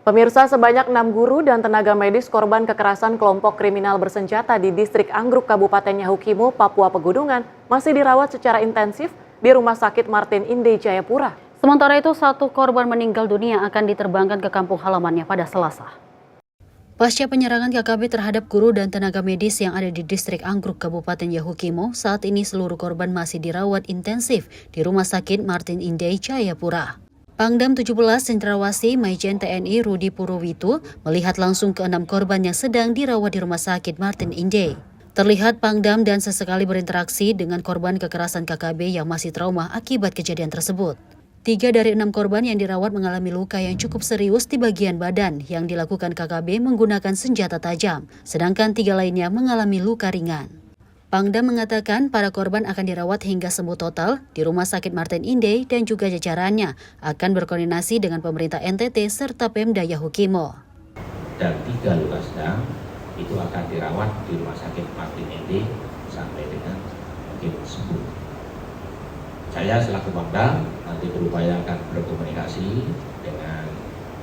Pemirsa, sebanyak 6 guru dan tenaga medis korban kekerasan kelompok kriminal bersenjata di distrik Anggruk, Kabupaten Yahukimo, Papua Pegunungan masih dirawat secara intensif di Rumah Sakit Martin Inde, Jayapura. Sementara itu, 1 korban meninggal dunia akan diterbangkan ke kampung halamannya pada Selasa. Pasca penyerangan KKB terhadap guru dan tenaga medis yang ada di distrik Anggruk, Kabupaten Yahukimo, saat ini seluruh korban masih dirawat intensif di Rumah Sakit Martin Inde, Jayapura. Pangdam 17 Cendrawasih Maijen TNI Rudi Purwito melihat langsung ke-6 korban yang sedang dirawat di Rumah Sakit Martin Inde. Terlihat Pangdam dan sesekali berinteraksi dengan korban kekerasan KKB yang masih trauma akibat kejadian tersebut. 3 dari 6 korban yang dirawat mengalami luka yang cukup serius di bagian badan yang dilakukan KKB menggunakan senjata tajam, sedangkan 3 lainnya mengalami luka ringan. Pangdam mengatakan para korban akan dirawat hingga sembuh total di Rumah Sakit Martin Inde dan juga jajarannya akan berkoordinasi dengan pemerintah NTT serta Pemda Yahukimo. Dan 3 luka sedang itu akan dirawat di Rumah Sakit Martin Inde sampai dengan mungkin sembuh. Saya selaku Pangdam nanti berupaya akan berkomunikasi dengan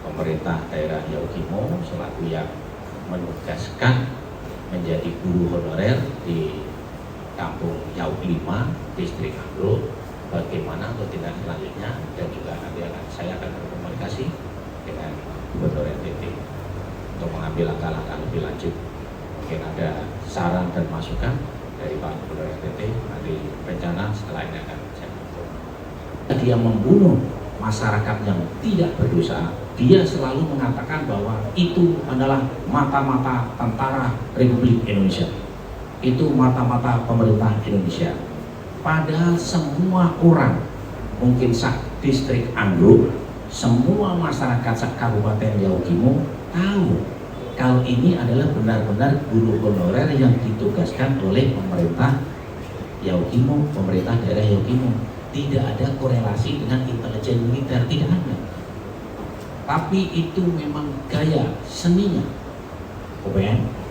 pemerintah daerah Yahukimo selaku yang menugaskan menjadi guru honorer di Kampung Yauk 5, Distrik Anggruk, bagaimana untuk tindak selanjutnya, dan juga nanti saya akan berkomunikasi dengan Gubernur NTT untuk mengambil langkah-langkah lebih lanjut. Mungkin ada saran dan masukan dari Pak Gubernur NTT, nanti rencana setelah ini akan saya bentuk. Dia membunuh masyarakat yang tidak berdosa, dia selalu mengatakan bahwa itu adalah mata-mata tentara Republik Indonesia. Itu mata-mata pemerintah Indonesia. Padahal semua orang, mungkin distrik Anggruk, semua masyarakat Kabupaten Yahukimo tahu kalau ini adalah benar-benar guru honorer yang ditugaskan oleh pemerintah Yahukimo, pemerintah daerah Yahukimo. Tidak ada korelasi dengan intelijen militer, tidak ada. Tapi itu memang gaya seninya OPM.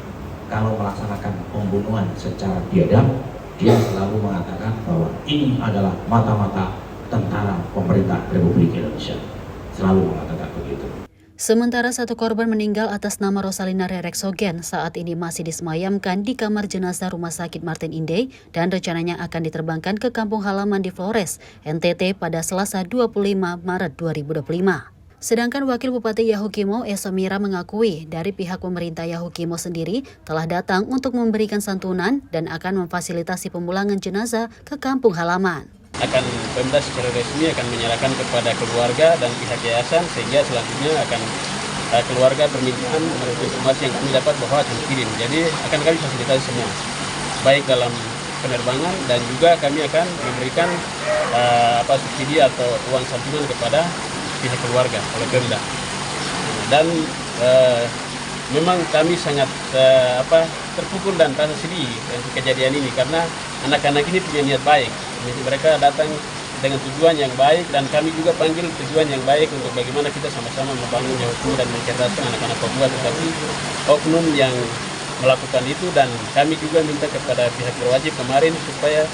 Kalau melaksanakan pembunuhan secara biadab, dia selalu mengatakan bahwa ini adalah mata-mata tentara pemerintah Republik Indonesia. Selalu mengatakan begitu. Sementara 1 korban meninggal atas nama Rosalina Rereksogen saat ini masih disemayamkan di kamar jenazah Rumah Sakit Martin Inde dan rencananya akan diterbangkan ke kampung halaman di Flores, NTT pada Selasa 25 Maret 2025. Sedangkan Wakil Bupati Yahukimo Esomira mengakui dari pihak pemerintah Yahukimo sendiri telah datang untuk memberikan santunan dan akan memfasilitasi pemulangan jenazah ke kampung halaman. Akan Pemda secara resmi akan menyerahkan kepada keluarga dan pihak yayasan sehingga selanjutnya akan keluarga permintaan menurut informasi yang kami dapat bahwa akan dikirim. Jadi akan kami fasilitasi semua, baik dalam penerbangan dan juga kami akan memberikan subsidi atau uang santunan kepada pihak keluarga oleh Pemda. Dan memang kami sangat terpukul dan rasa sedih dengan kejadian ini karena anak-anak ini punya niat baik. Mereka datang dengan tujuan yang baik dan kami juga panggil tujuan yang baik untuk bagaimana kita sama-sama membangun Yahukimo dan mencerdaskan anak-anak Papua. Tetapi oknum yang melakukan itu dan kami juga minta kepada pihak berwajib kemarin supaya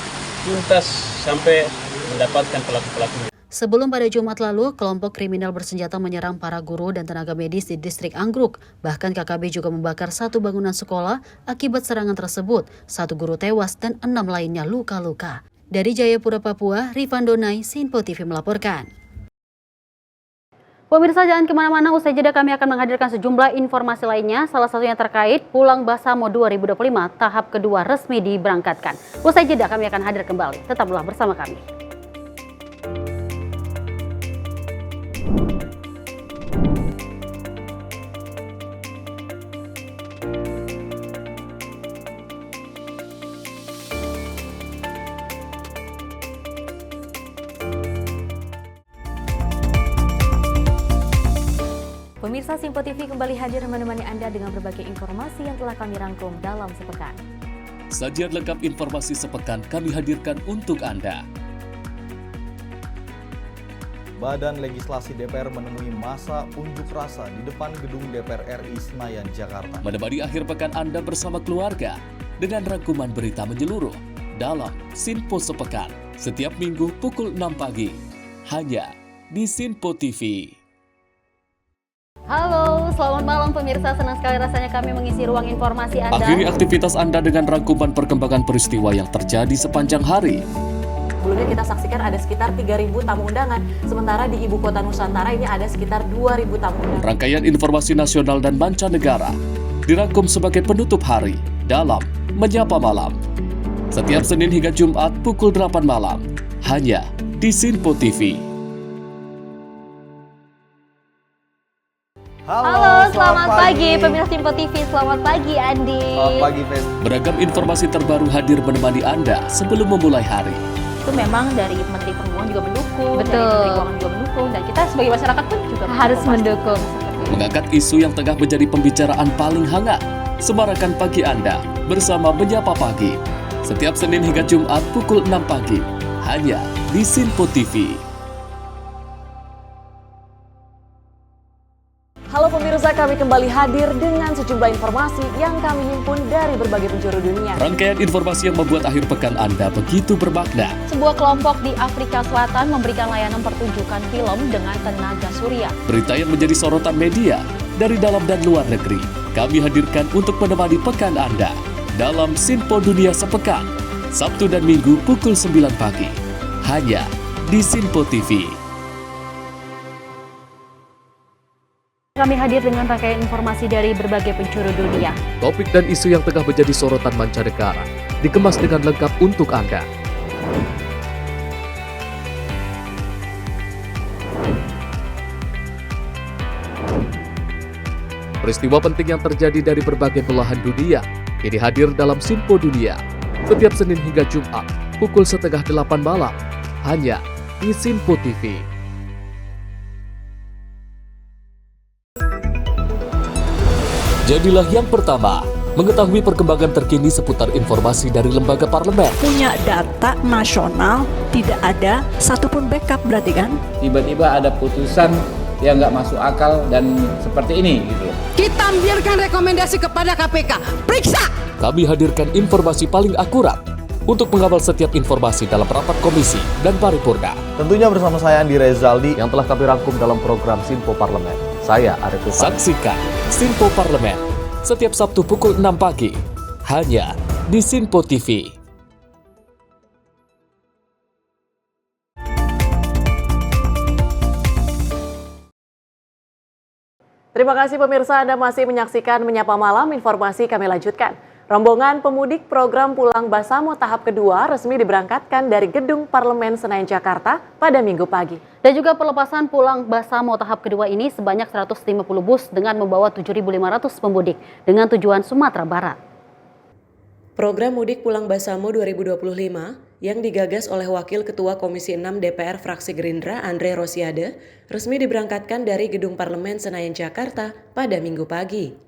tuntas sampai mendapatkan pelaku-pelakunya. Sebelum pada Jumat lalu, kelompok kriminal bersenjata menyerang para guru dan tenaga medis di distrik Anggruk. Bahkan KKB juga membakar 1 bangunan sekolah. Akibat serangan tersebut, 1 guru tewas dan 6 lainnya luka-luka. Dari Jayapura, Papua, Rifandonei, Sinpo TV melaporkan. Pemirsa, jangan kemana-mana, usai jeda kami akan menghadirkan sejumlah informasi lainnya. Salah satunya terkait Pulang Basamo 2025, tahap kedua resmi diberangkatkan. Usai jeda kami akan hadir kembali. Tetaplah bersama kami. Pemirsa, Sinpo TV kembali hadir menemani Anda dengan berbagai informasi yang telah kami rangkum dalam sepekan. Sajian lengkap informasi sepekan kami hadirkan untuk Anda. Badan Legislasi DPR menemui masa unjuk rasa di depan gedung DPR RI Senayan, Jakarta. Menemani akhir pekan Anda bersama keluarga dengan rangkuman berita menyeluruh dalam Sinpo Sepekan setiap minggu pukul 6 pagi hanya di Sinpo TV. Halo, selamat malam pemirsa. Senang sekali rasanya kami mengisi ruang informasi Anda. Akhiri aktivitas Anda dengan rangkuman perkembangan peristiwa yang terjadi sepanjang hari. Sebelumnya kita saksikan ada sekitar 3.000 tamu undangan, sementara di Ibu Kota Nusantara ini ada sekitar 2.000 tamu undangan. Rangkaian informasi nasional dan mancanegara dirangkum sebagai penutup hari dalam Menyapa Malam. Setiap Senin hingga Jumat pukul 8 malam, hanya di Sinpo TV. Halo, selamat pagi pemirsa Sinpo TV. Selamat pagi Andi. Selamat pagi, Fen. Beragam informasi terbaru hadir menemani Anda sebelum memulai hari. Itu memang dari Menteri Perhubungan juga mendukung, Betul. dari Menteri Keuangan juga mendukung, dan kita sebagai masyarakat pun juga Harus mendukung. Mengangkat isu yang tengah menjadi pembicaraan paling hangat. Semarakan pagi Anda bersama Menyapa Pagi. Setiap Senin hingga Jumat pukul 6 pagi, hanya di Sinpo TV. Halo pemirsa, kami kembali hadir dengan sejumlah informasi yang kami himpun dari berbagai penjuru dunia. Rangkaian informasi yang membuat akhir pekan Anda begitu bermakna. Sebuah kelompok di Afrika Selatan memberikan layanan pertunjukan film dengan tenaga surya. Berita yang menjadi sorotan media dari dalam dan luar negeri, kami hadirkan untuk menemani pekan Anda dalam Sinpo Dunia Sepekan, Sabtu dan Minggu pukul 9 pagi, hanya di Sinpo TV. Kami hadir dengan rangkaian informasi dari berbagai penjuru dunia. Topik dan isu yang tengah menjadi sorotan mancanegara dikemas dengan lengkap untuk Anda. Peristiwa penting yang terjadi dari berbagai belahan dunia ini hadir dalam Sinpo Dunia setiap Senin hingga Jumat pukul 7:30 malam hanya di Sinpo TV. Jadilah yang pertama mengetahui perkembangan terkini seputar informasi dari lembaga parlemen. Punya data nasional, tidak ada satupun backup berarti kan? Tiba-tiba ada putusan yang nggak masuk akal dan seperti ini gitu. Kita biarkan rekomendasi kepada KPK. Periksa! Kami hadirkan informasi paling akurat untuk mengawal setiap informasi dalam rapat komisi dan paripurna. Tentunya bersama saya Andi Rezaldi yang telah kami rangkum dalam program Sinpo Parlemen. Saya Arif Rufani. Saksikan Sinpo Parlemen setiap Sabtu pukul 6 pagi hanya di Sinpo TV. Terima kasih pemirsa, Anda masih menyaksikan Menyapa Malam. Informasi kami lanjutkan. Rombongan pemudik program Pulang Basamo tahap kedua resmi diberangkatkan dari Gedung Parlemen Senayan, Jakarta pada Minggu pagi. Dan juga pelepasan Pulang Basamo tahap kedua ini sebanyak 150 bus dengan membawa 7.500 pemudik dengan tujuan Sumatera Barat. Program Mudik Pulang Basamo 2025 yang digagas oleh Wakil Ketua Komisi 6 DPR Fraksi Gerindra Andre Rosiade resmi diberangkatkan dari Gedung Parlemen Senayan, Jakarta pada Minggu pagi.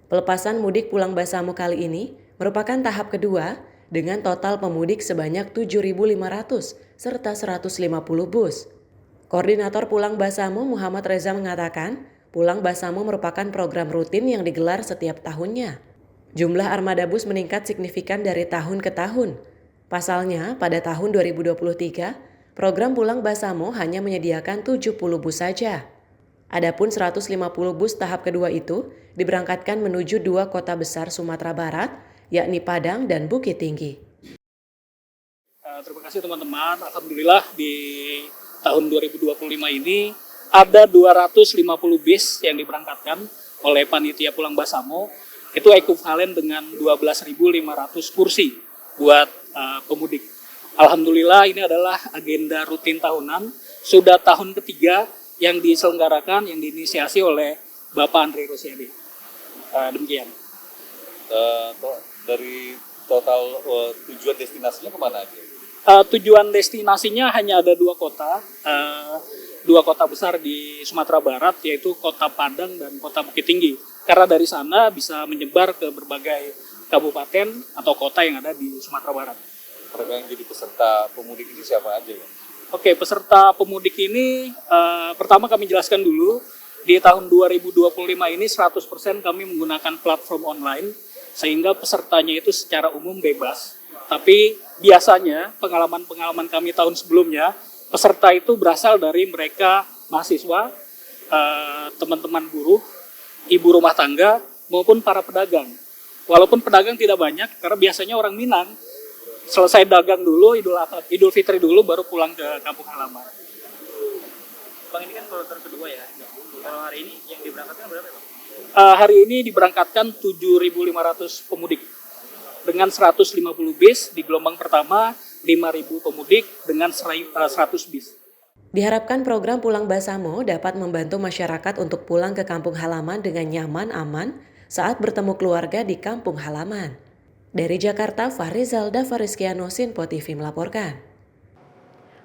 Pelepasan mudik Pulang Basamo kali ini merupakan tahap kedua dengan total pemudik sebanyak 7.500 serta 150 bus. Koordinator Pulang Basamo Muhammad Reza mengatakan, Pulang Basamo merupakan program rutin yang digelar setiap tahunnya. Jumlah armada bus meningkat signifikan dari tahun ke tahun. Pasalnya, pada tahun 2023, program Pulang Basamo hanya menyediakan 70 bus saja. Adapun 150 bus tahap kedua itu diberangkatkan menuju 2 kota besar Sumatera Barat, yakni Padang dan Bukit Tinggi. Terima kasih teman-teman. Alhamdulillah di tahun 2025 ini ada 250 bis yang diberangkatkan oleh panitia Pulang Basamo. Itu ekuivalen dengan 12.500 kursi buat pemudik. Alhamdulillah ini adalah agenda rutin tahunan. Sudah tahun ketiga yang diselenggarakan, yang diinisiasi oleh Bapak Andre Rosiade. Demikian. Dari total tujuan destinasinya kemana aja? Tujuan destinasinya hanya ada 2 kota. 2 kota besar di Sumatera Barat, yaitu Kota Padang dan Kota Bukit Tinggi. Karena dari sana bisa menyebar ke berbagai kabupaten atau kota yang ada di Sumatera Barat. Mereka yang jadi peserta pemudik ini siapa aja ya? Oke, peserta pemudik ini pertama kami jelaskan dulu, di tahun 2025 ini 100% kami menggunakan platform online, sehingga pesertanya itu secara umum bebas. Tapi biasanya pengalaman-pengalaman kami tahun sebelumnya, peserta itu berasal dari mereka mahasiswa, teman-teman buruh, ibu rumah tangga, maupun para pedagang. Walaupun pedagang tidak banyak, karena biasanya orang Minang selesai dagang dulu, Idul Fitri dulu, baru pulang ke kampung halaman. Bang, ini kan kloter kedua ya. Kalau hari ini yang diberangkatkan berapa, Bang? Hari ini diberangkatkan 7.500 pemudik dengan 150 bis. Di gelombang pertama 5.000 pemudik dengan 100 bis. Diharapkan program Pulang Basamo dapat membantu masyarakat untuk pulang ke kampung halaman dengan nyaman, aman saat bertemu keluarga di kampung halaman. Dari Jakarta, Fahrizal Davarizkiano, Sinpo TV melaporkan.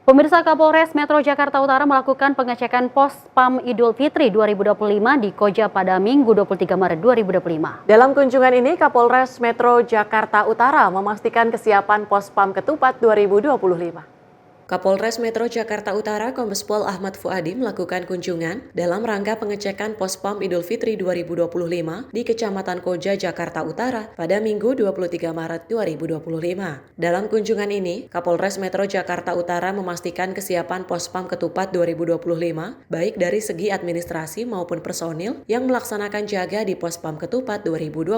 Pemirsa, Kapolres Metro Jakarta Utara melakukan pengecekan pos PAM Idul Fitri 2025 di Koja pada Minggu 23 Maret 2025. Dalam kunjungan ini, Kapolres Metro Jakarta Utara memastikan kesiapan pos PAM Ketupat 2025. Kapolres Metro Jakarta Utara Kombes Pol Ahmad Fuadi melakukan kunjungan dalam rangka pengecekan pos PAM Idul Fitri 2025 di Kecamatan Koja, Jakarta Utara pada Minggu 23 Maret 2025. Dalam kunjungan ini, Kapolres Metro Jakarta Utara memastikan kesiapan pos PAM Ketupat 2025 baik dari segi administrasi maupun personil yang melaksanakan jaga di pos PAM Ketupat 2025.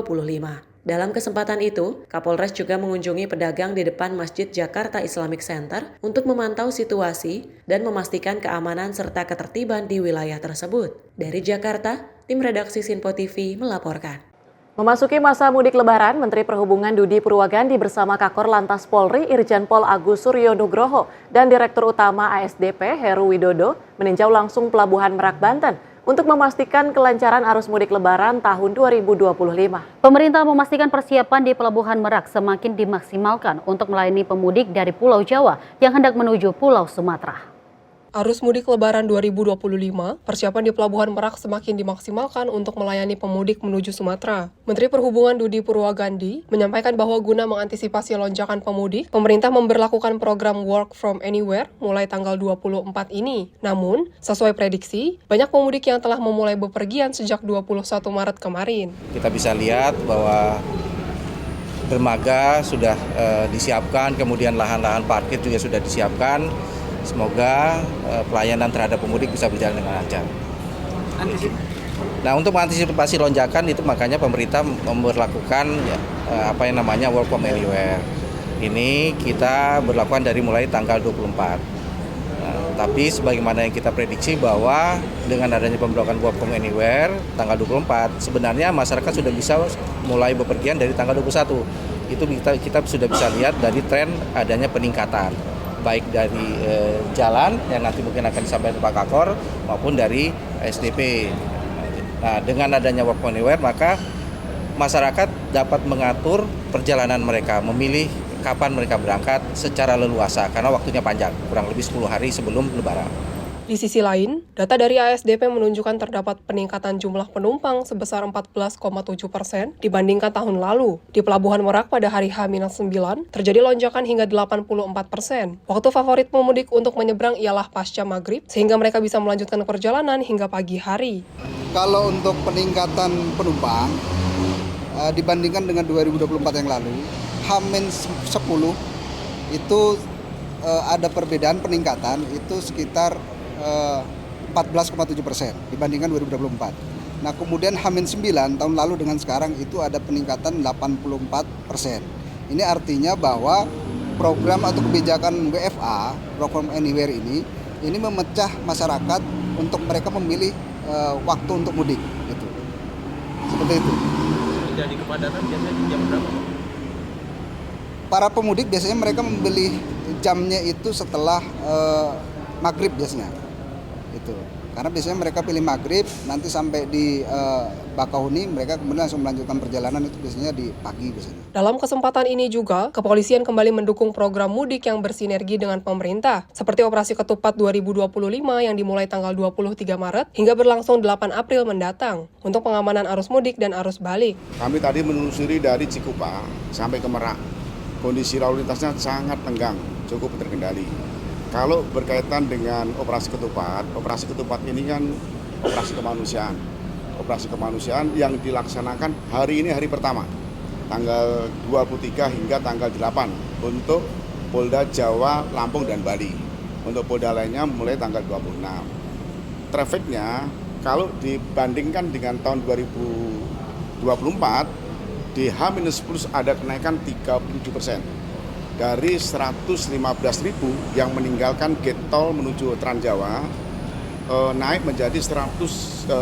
Dalam kesempatan itu, Kapolres juga mengunjungi pedagang di depan Masjid Jakarta Islamic Center untuk memantau situasi dan memastikan keamanan serta ketertiban di wilayah tersebut. Dari Jakarta, tim redaksi Sinpo TV melaporkan. Memasuki masa mudik Lebaran, Menteri Perhubungan Dudi Purwagandi bersama Kakor Lantas Polri Irjen Pol Agus Suryo Nugroho dan Direktur Utama ASDP Heru Widodo meninjau langsung Pelabuhan Merak, Banten untuk memastikan kelancaran arus mudik Lebaran tahun 2025. Pemerintah memastikan persiapan di Pelabuhan Merak semakin dimaksimalkan untuk melayani pemudik dari Pulau Jawa yang hendak menuju Pulau Sumatera. Arus mudik Lebaran 2025, persiapan di Pelabuhan Merak semakin dimaksimalkan untuk melayani pemudik menuju Sumatera. Menteri Perhubungan Dudi Purwagandi menyampaikan bahwa guna mengantisipasi lonjakan pemudik, pemerintah memberlakukan program Work from Anywhere mulai tanggal 24 ini. Namun, sesuai prediksi, banyak pemudik yang telah memulai bepergian sejak 21 Maret kemarin. Kita bisa lihat bahwa dermaga sudah disiapkan, kemudian lahan-lahan parkir juga sudah disiapkan. Semoga pelayanan terhadap pemudik bisa berjalan dengan lancar. Nah, untuk mengantisipasi lonjakan itu makanya pemerintah memberlakukan Work from Anywhere. Ini kita berlakukan dari mulai tanggal 24. Tapi sebagaimana yang kita prediksi bahwa dengan adanya pemberlakuan Work from Anywhere tanggal 24, sebenarnya masyarakat sudah bisa mulai bepergian dari tanggal 21. Itu kita sudah bisa lihat dari tren adanya peningkatan. Baik dari jalan yang nanti mungkin akan disampaikan Pak Kakor maupun dari SDP. Nah, dengan adanya Work from Anywhere maka masyarakat dapat mengatur perjalanan mereka, memilih kapan mereka berangkat secara leluasa karena waktunya panjang, kurang lebih 10 hari sebelum Lebaran. Di sisi lain, data dari ASDP menunjukkan terdapat peningkatan jumlah penumpang sebesar 14,7% dibandingkan tahun lalu. Di Pelabuhan Merak pada hari H-9 terjadi lonjakan hingga 84%. Waktu favorit pemudik untuk menyeberang ialah pasca maghrib, sehingga mereka bisa melanjutkan perjalanan hingga pagi hari. Kalau untuk peningkatan penumpang, dibandingkan dengan 2024 yang lalu, H-10 itu ada perbedaan peningkatan itu sekitar 14,7% dibandingkan 2024. Nah, kemudian H-9 tahun lalu dengan sekarang itu ada peningkatan 84%. Ini artinya bahwa program atau kebijakan WFA, Work from Anywhere ini memecah masyarakat untuk mereka memilih waktu untuk mudik gitu. Seperti itu. Jadi kepadatan biasanya jam berapa? Para pemudik biasanya mereka memilih jamnya itu setelah maghrib biasanya. Itu. Karena biasanya mereka pilih maghrib, nanti sampai di Bakauheni mereka kemudian langsung melanjutkan perjalanan, itu biasanya di pagi biasanya. Dalam kesempatan ini juga, kepolisian kembali mendukung program mudik yang bersinergi dengan pemerintah, seperti Operasi Ketupat 2025 yang dimulai tanggal 23 Maret hingga berlangsung 8 April mendatang untuk pengamanan arus mudik dan arus balik. Kami tadi menelusuri dari Cikupa sampai ke Merak. Kondisi lalu lintasnya sangat tenggang, cukup terkendali. Kalau berkaitan dengan Operasi Ketupat ini kan operasi kemanusiaan. Operasi kemanusiaan yang dilaksanakan hari ini hari pertama, tanggal 23 hingga tanggal 8 untuk Polda Jawa, Lampung, dan Bali. Untuk Polda lainnya mulai tanggal 26. Trafiknya kalau dibandingkan dengan tahun 2024, di H-10 ada kenaikan 37%. Dari 115.000 yang meninggalkan gate tol menuju Trans Jawa naik menjadi 157.000.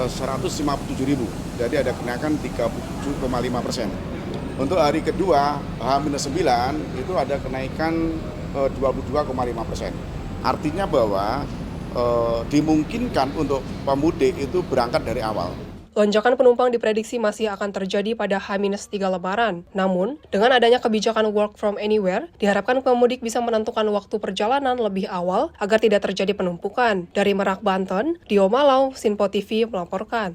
Jadi ada kenaikan 37,5%. Untuk hari kedua H-9 itu ada kenaikan 22,5%. Artinya bahwa dimungkinkan untuk pemudik itu berangkat dari awal. Lonjakan penumpang diprediksi masih akan terjadi pada H-3 Lebaran. Namun, dengan adanya kebijakan work from anywhere, diharapkan pemudik bisa menentukan waktu perjalanan lebih awal agar tidak terjadi penumpukan. Dari Merak, Banten, Dio Malau, Sinpo TV melaporkan.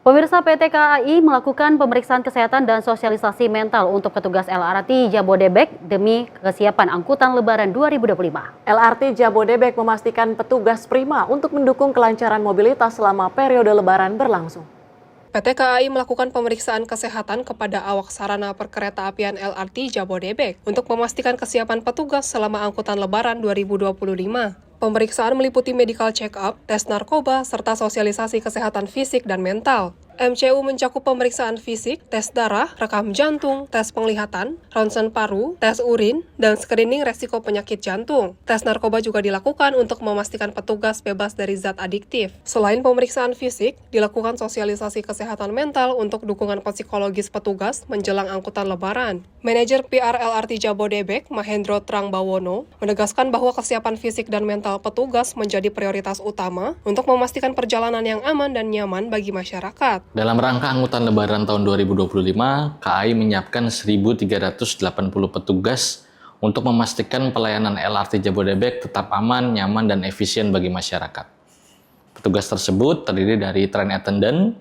Pemirsa, PT KAI melakukan pemeriksaan kesehatan dan sosialisasi mental untuk petugas LRT Jabodebek demi kesiapan angkutan Lebaran 2025. LRT Jabodebek memastikan petugas prima untuk mendukung kelancaran mobilitas selama periode Lebaran berlangsung. PT KAI melakukan pemeriksaan kesehatan kepada awak sarana perkeretaapian LRT Jabodebek untuk memastikan kesiapan petugas selama angkutan Lebaran 2025. Pemeriksaan meliputi medical check-up, tes narkoba, serta sosialisasi kesehatan fisik dan mental. MCU mencakup pemeriksaan fisik, tes darah, rekam jantung, tes penglihatan, ronsen paru, tes urin, dan screening resiko penyakit jantung. Tes narkoba juga dilakukan untuk memastikan petugas bebas dari zat adiktif. Selain pemeriksaan fisik, dilakukan sosialisasi kesehatan mental untuk dukungan psikologis petugas menjelang angkutan Lebaran. Manajer PR LRT Jabodebek, Mahendro Trangbawono, menegaskan bahwa kesiapan fisik dan mental petugas menjadi prioritas utama untuk memastikan perjalanan yang aman dan nyaman bagi masyarakat. Dalam rangka angkutan Lebaran tahun 2025, KAI menyiapkan 1.380 petugas untuk memastikan pelayanan LRT Jabodebek tetap aman, nyaman, dan efisien bagi masyarakat. Petugas tersebut terdiri dari train attendant,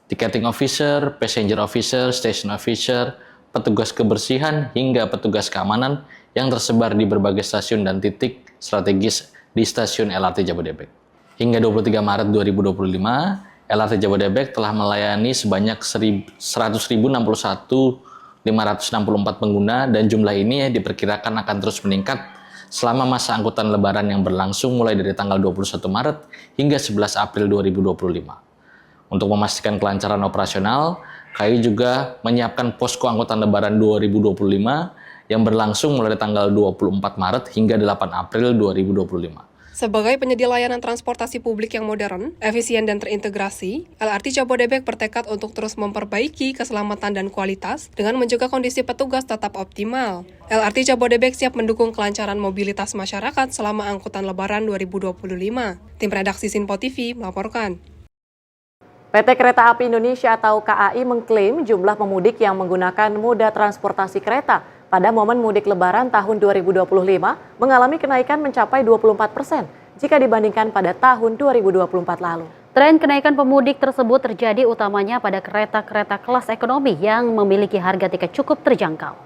ticketing officer, passenger officer, station officer, petugas kebersihan, hingga petugas keamanan yang tersebar di berbagai stasiun dan titik strategis di stasiun LRT Jabodebek. Hingga 23 Maret 2025, LRT Jabodebek telah melayani sebanyak 100.061.564 pengguna dan jumlah ini diperkirakan akan terus meningkat selama masa angkutan Lebaran yang berlangsung mulai dari tanggal 21 Maret hingga 11 April 2025. Untuk memastikan kelancaran operasional, KAI juga menyiapkan posko angkutan Lebaran 2025 yang berlangsung mulai dari tanggal 24 Maret hingga 8 April 2025. Sebagai penyedia layanan transportasi publik yang modern, efisien dan terintegrasi, LRT Jabodebek bertekad untuk terus memperbaiki keselamatan dan kualitas dengan menjaga kondisi petugas tetap optimal. LRT Jabodebek siap mendukung kelancaran mobilitas masyarakat selama angkutan Lebaran 2025. Tim redaksi Sinpo TV melaporkan. PT Kereta Api Indonesia atau KAI mengklaim jumlah pemudik yang menggunakan moda transportasi kereta pada momen mudik Lebaran tahun 2025 mengalami kenaikan mencapai 24% jika dibandingkan pada tahun 2024 lalu. Tren kenaikan pemudik tersebut terjadi utamanya pada kereta-kereta kelas ekonomi yang memiliki harga tiket cukup terjangkau.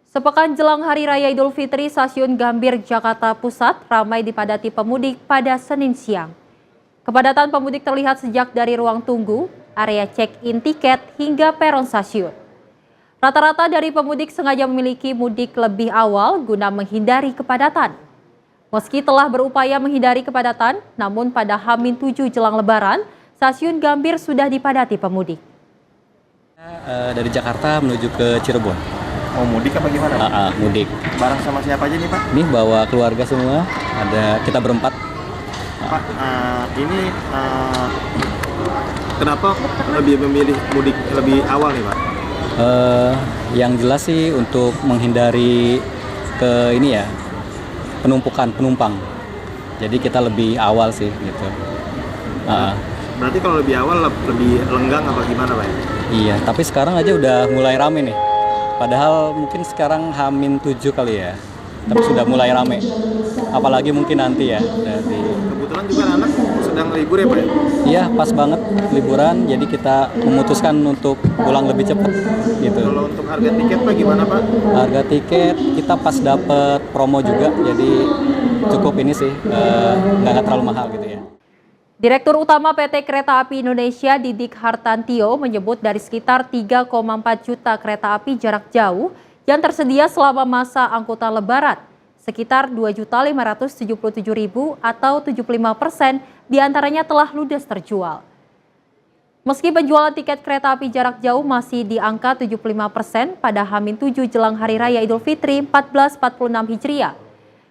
Sepekan jelang Hari Raya Idul Fitri, Stasiun Gambir, Jakarta Pusat ramai dipadati pemudik pada Senin siang. Kepadatan pemudik terlihat sejak dari ruang tunggu, area check-in tiket, hingga peron stasiun. Rata-rata dari pemudik sengaja memiliki mudik lebih awal guna menghindari kepadatan. Meski telah berupaya menghindari kepadatan, namun pada H-7 jelang Lebaran, Stasiun Gambir sudah dipadati pemudik. Dari Jakarta menuju ke Cirebon. Mau mudik apa gimana? Mudik. Bareng sama siapa aja nih Pak? Ini bawa keluarga semua, ada kita berempat. Pak, ini kenapa lebih memilih mudik lebih awal nih Pak? Yang jelas sih untuk menghindari penumpukan penumpang. Jadi kita lebih awal sih gitu. Berarti kalau lebih awal lebih lenggang apa gimana Pak? Iya, tapi sekarang aja udah mulai rame nih. Padahal mungkin sekarang H-7 kali ya, tapi sudah mulai rame. Apalagi mungkin nanti ya. Kebetulan juga anak sedang libur ya Pak? Iya, pas banget liburan, jadi kita memutuskan untuk pulang lebih cepat gitu. Kalau untuk harga tiket Pak gimana Pak? Harga tiket kita pas dapet promo juga, jadi cukup ini sih, nggak terlalu mahal gitu ya. Direktur Utama PT Kereta Api Indonesia Didik Hartantio menyebut dari sekitar 3,4 juta kereta api jarak jauh yang tersedia selama masa angkutan lebaran, sekitar 2.577.000 atau 75% diantaranya telah ludes terjual. Meski penjualan tiket kereta api jarak jauh masih di angka 75% pada H-7 jelang Hari Raya Idul Fitri 1446 Hijriah.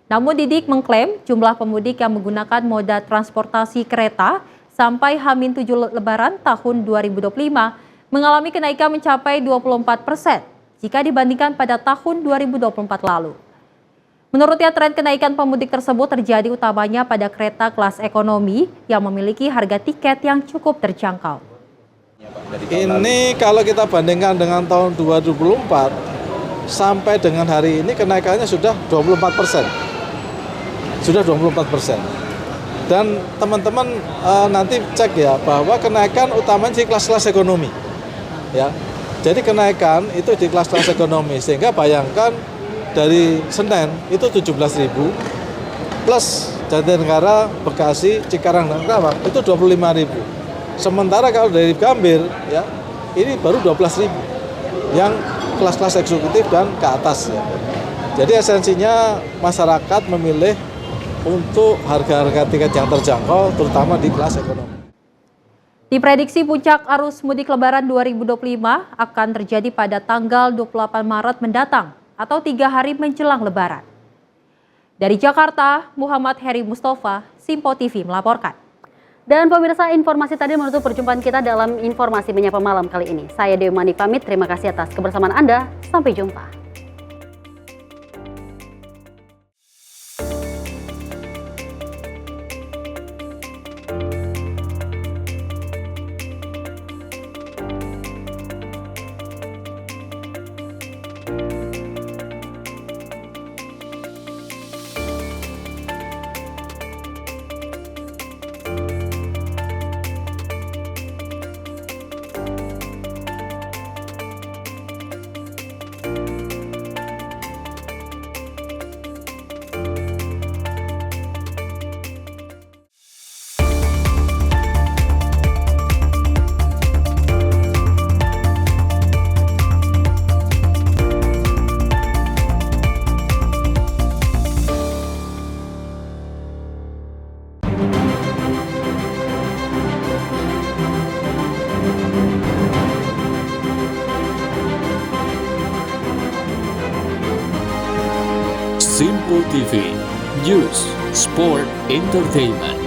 Namun Didik mengklaim jumlah pemudik yang menggunakan moda transportasi kereta sampai H-7 Lebaran tahun 2025 mengalami kenaikan mencapai 24% jika dibandingkan pada tahun 2024 lalu. Menurutnya tren kenaikan pemudik tersebut terjadi utamanya pada kereta kelas ekonomi yang memiliki harga tiket yang cukup terjangkau. Ini kalau kita bandingkan dengan tahun 2024 sampai dengan hari ini kenaikannya sudah 24%. Sudah 24%. Dan teman-teman nanti cek ya bahwa kenaikan utamanya di kelas-kelas ekonomi. Ya. Jadi kenaikan itu di kelas-kelas ekonomi sehingga bayangkan dari Senen itu 17.000 plus Jatinegara, Bekasi, Cikarang dan Karawang itu 25.000. Sementara kalau dari Gambir ya ini baru 12.000 yang kelas-kelas eksekutif dan ke atas ya. Jadi esensinya masyarakat memilih untuk harga-harga tiket yang terjangkau terutama di kelas ekonomi. Diprediksi puncak arus mudik Lebaran 2025 akan terjadi pada tanggal 28 Maret mendatang atau 3 hari menjelang Lebaran. Dari Jakarta, Muhammad Heri Mustafa, Simpo TV melaporkan. Dan pemirsa, informasi tadi menutup perjumpaan kita dalam informasi Menyapa Malam kali ini. Saya Dewi Mani pamit, terima kasih atas kebersamaan Anda. Sampai jumpa. Simpo TV, News, Sport, Entertainment.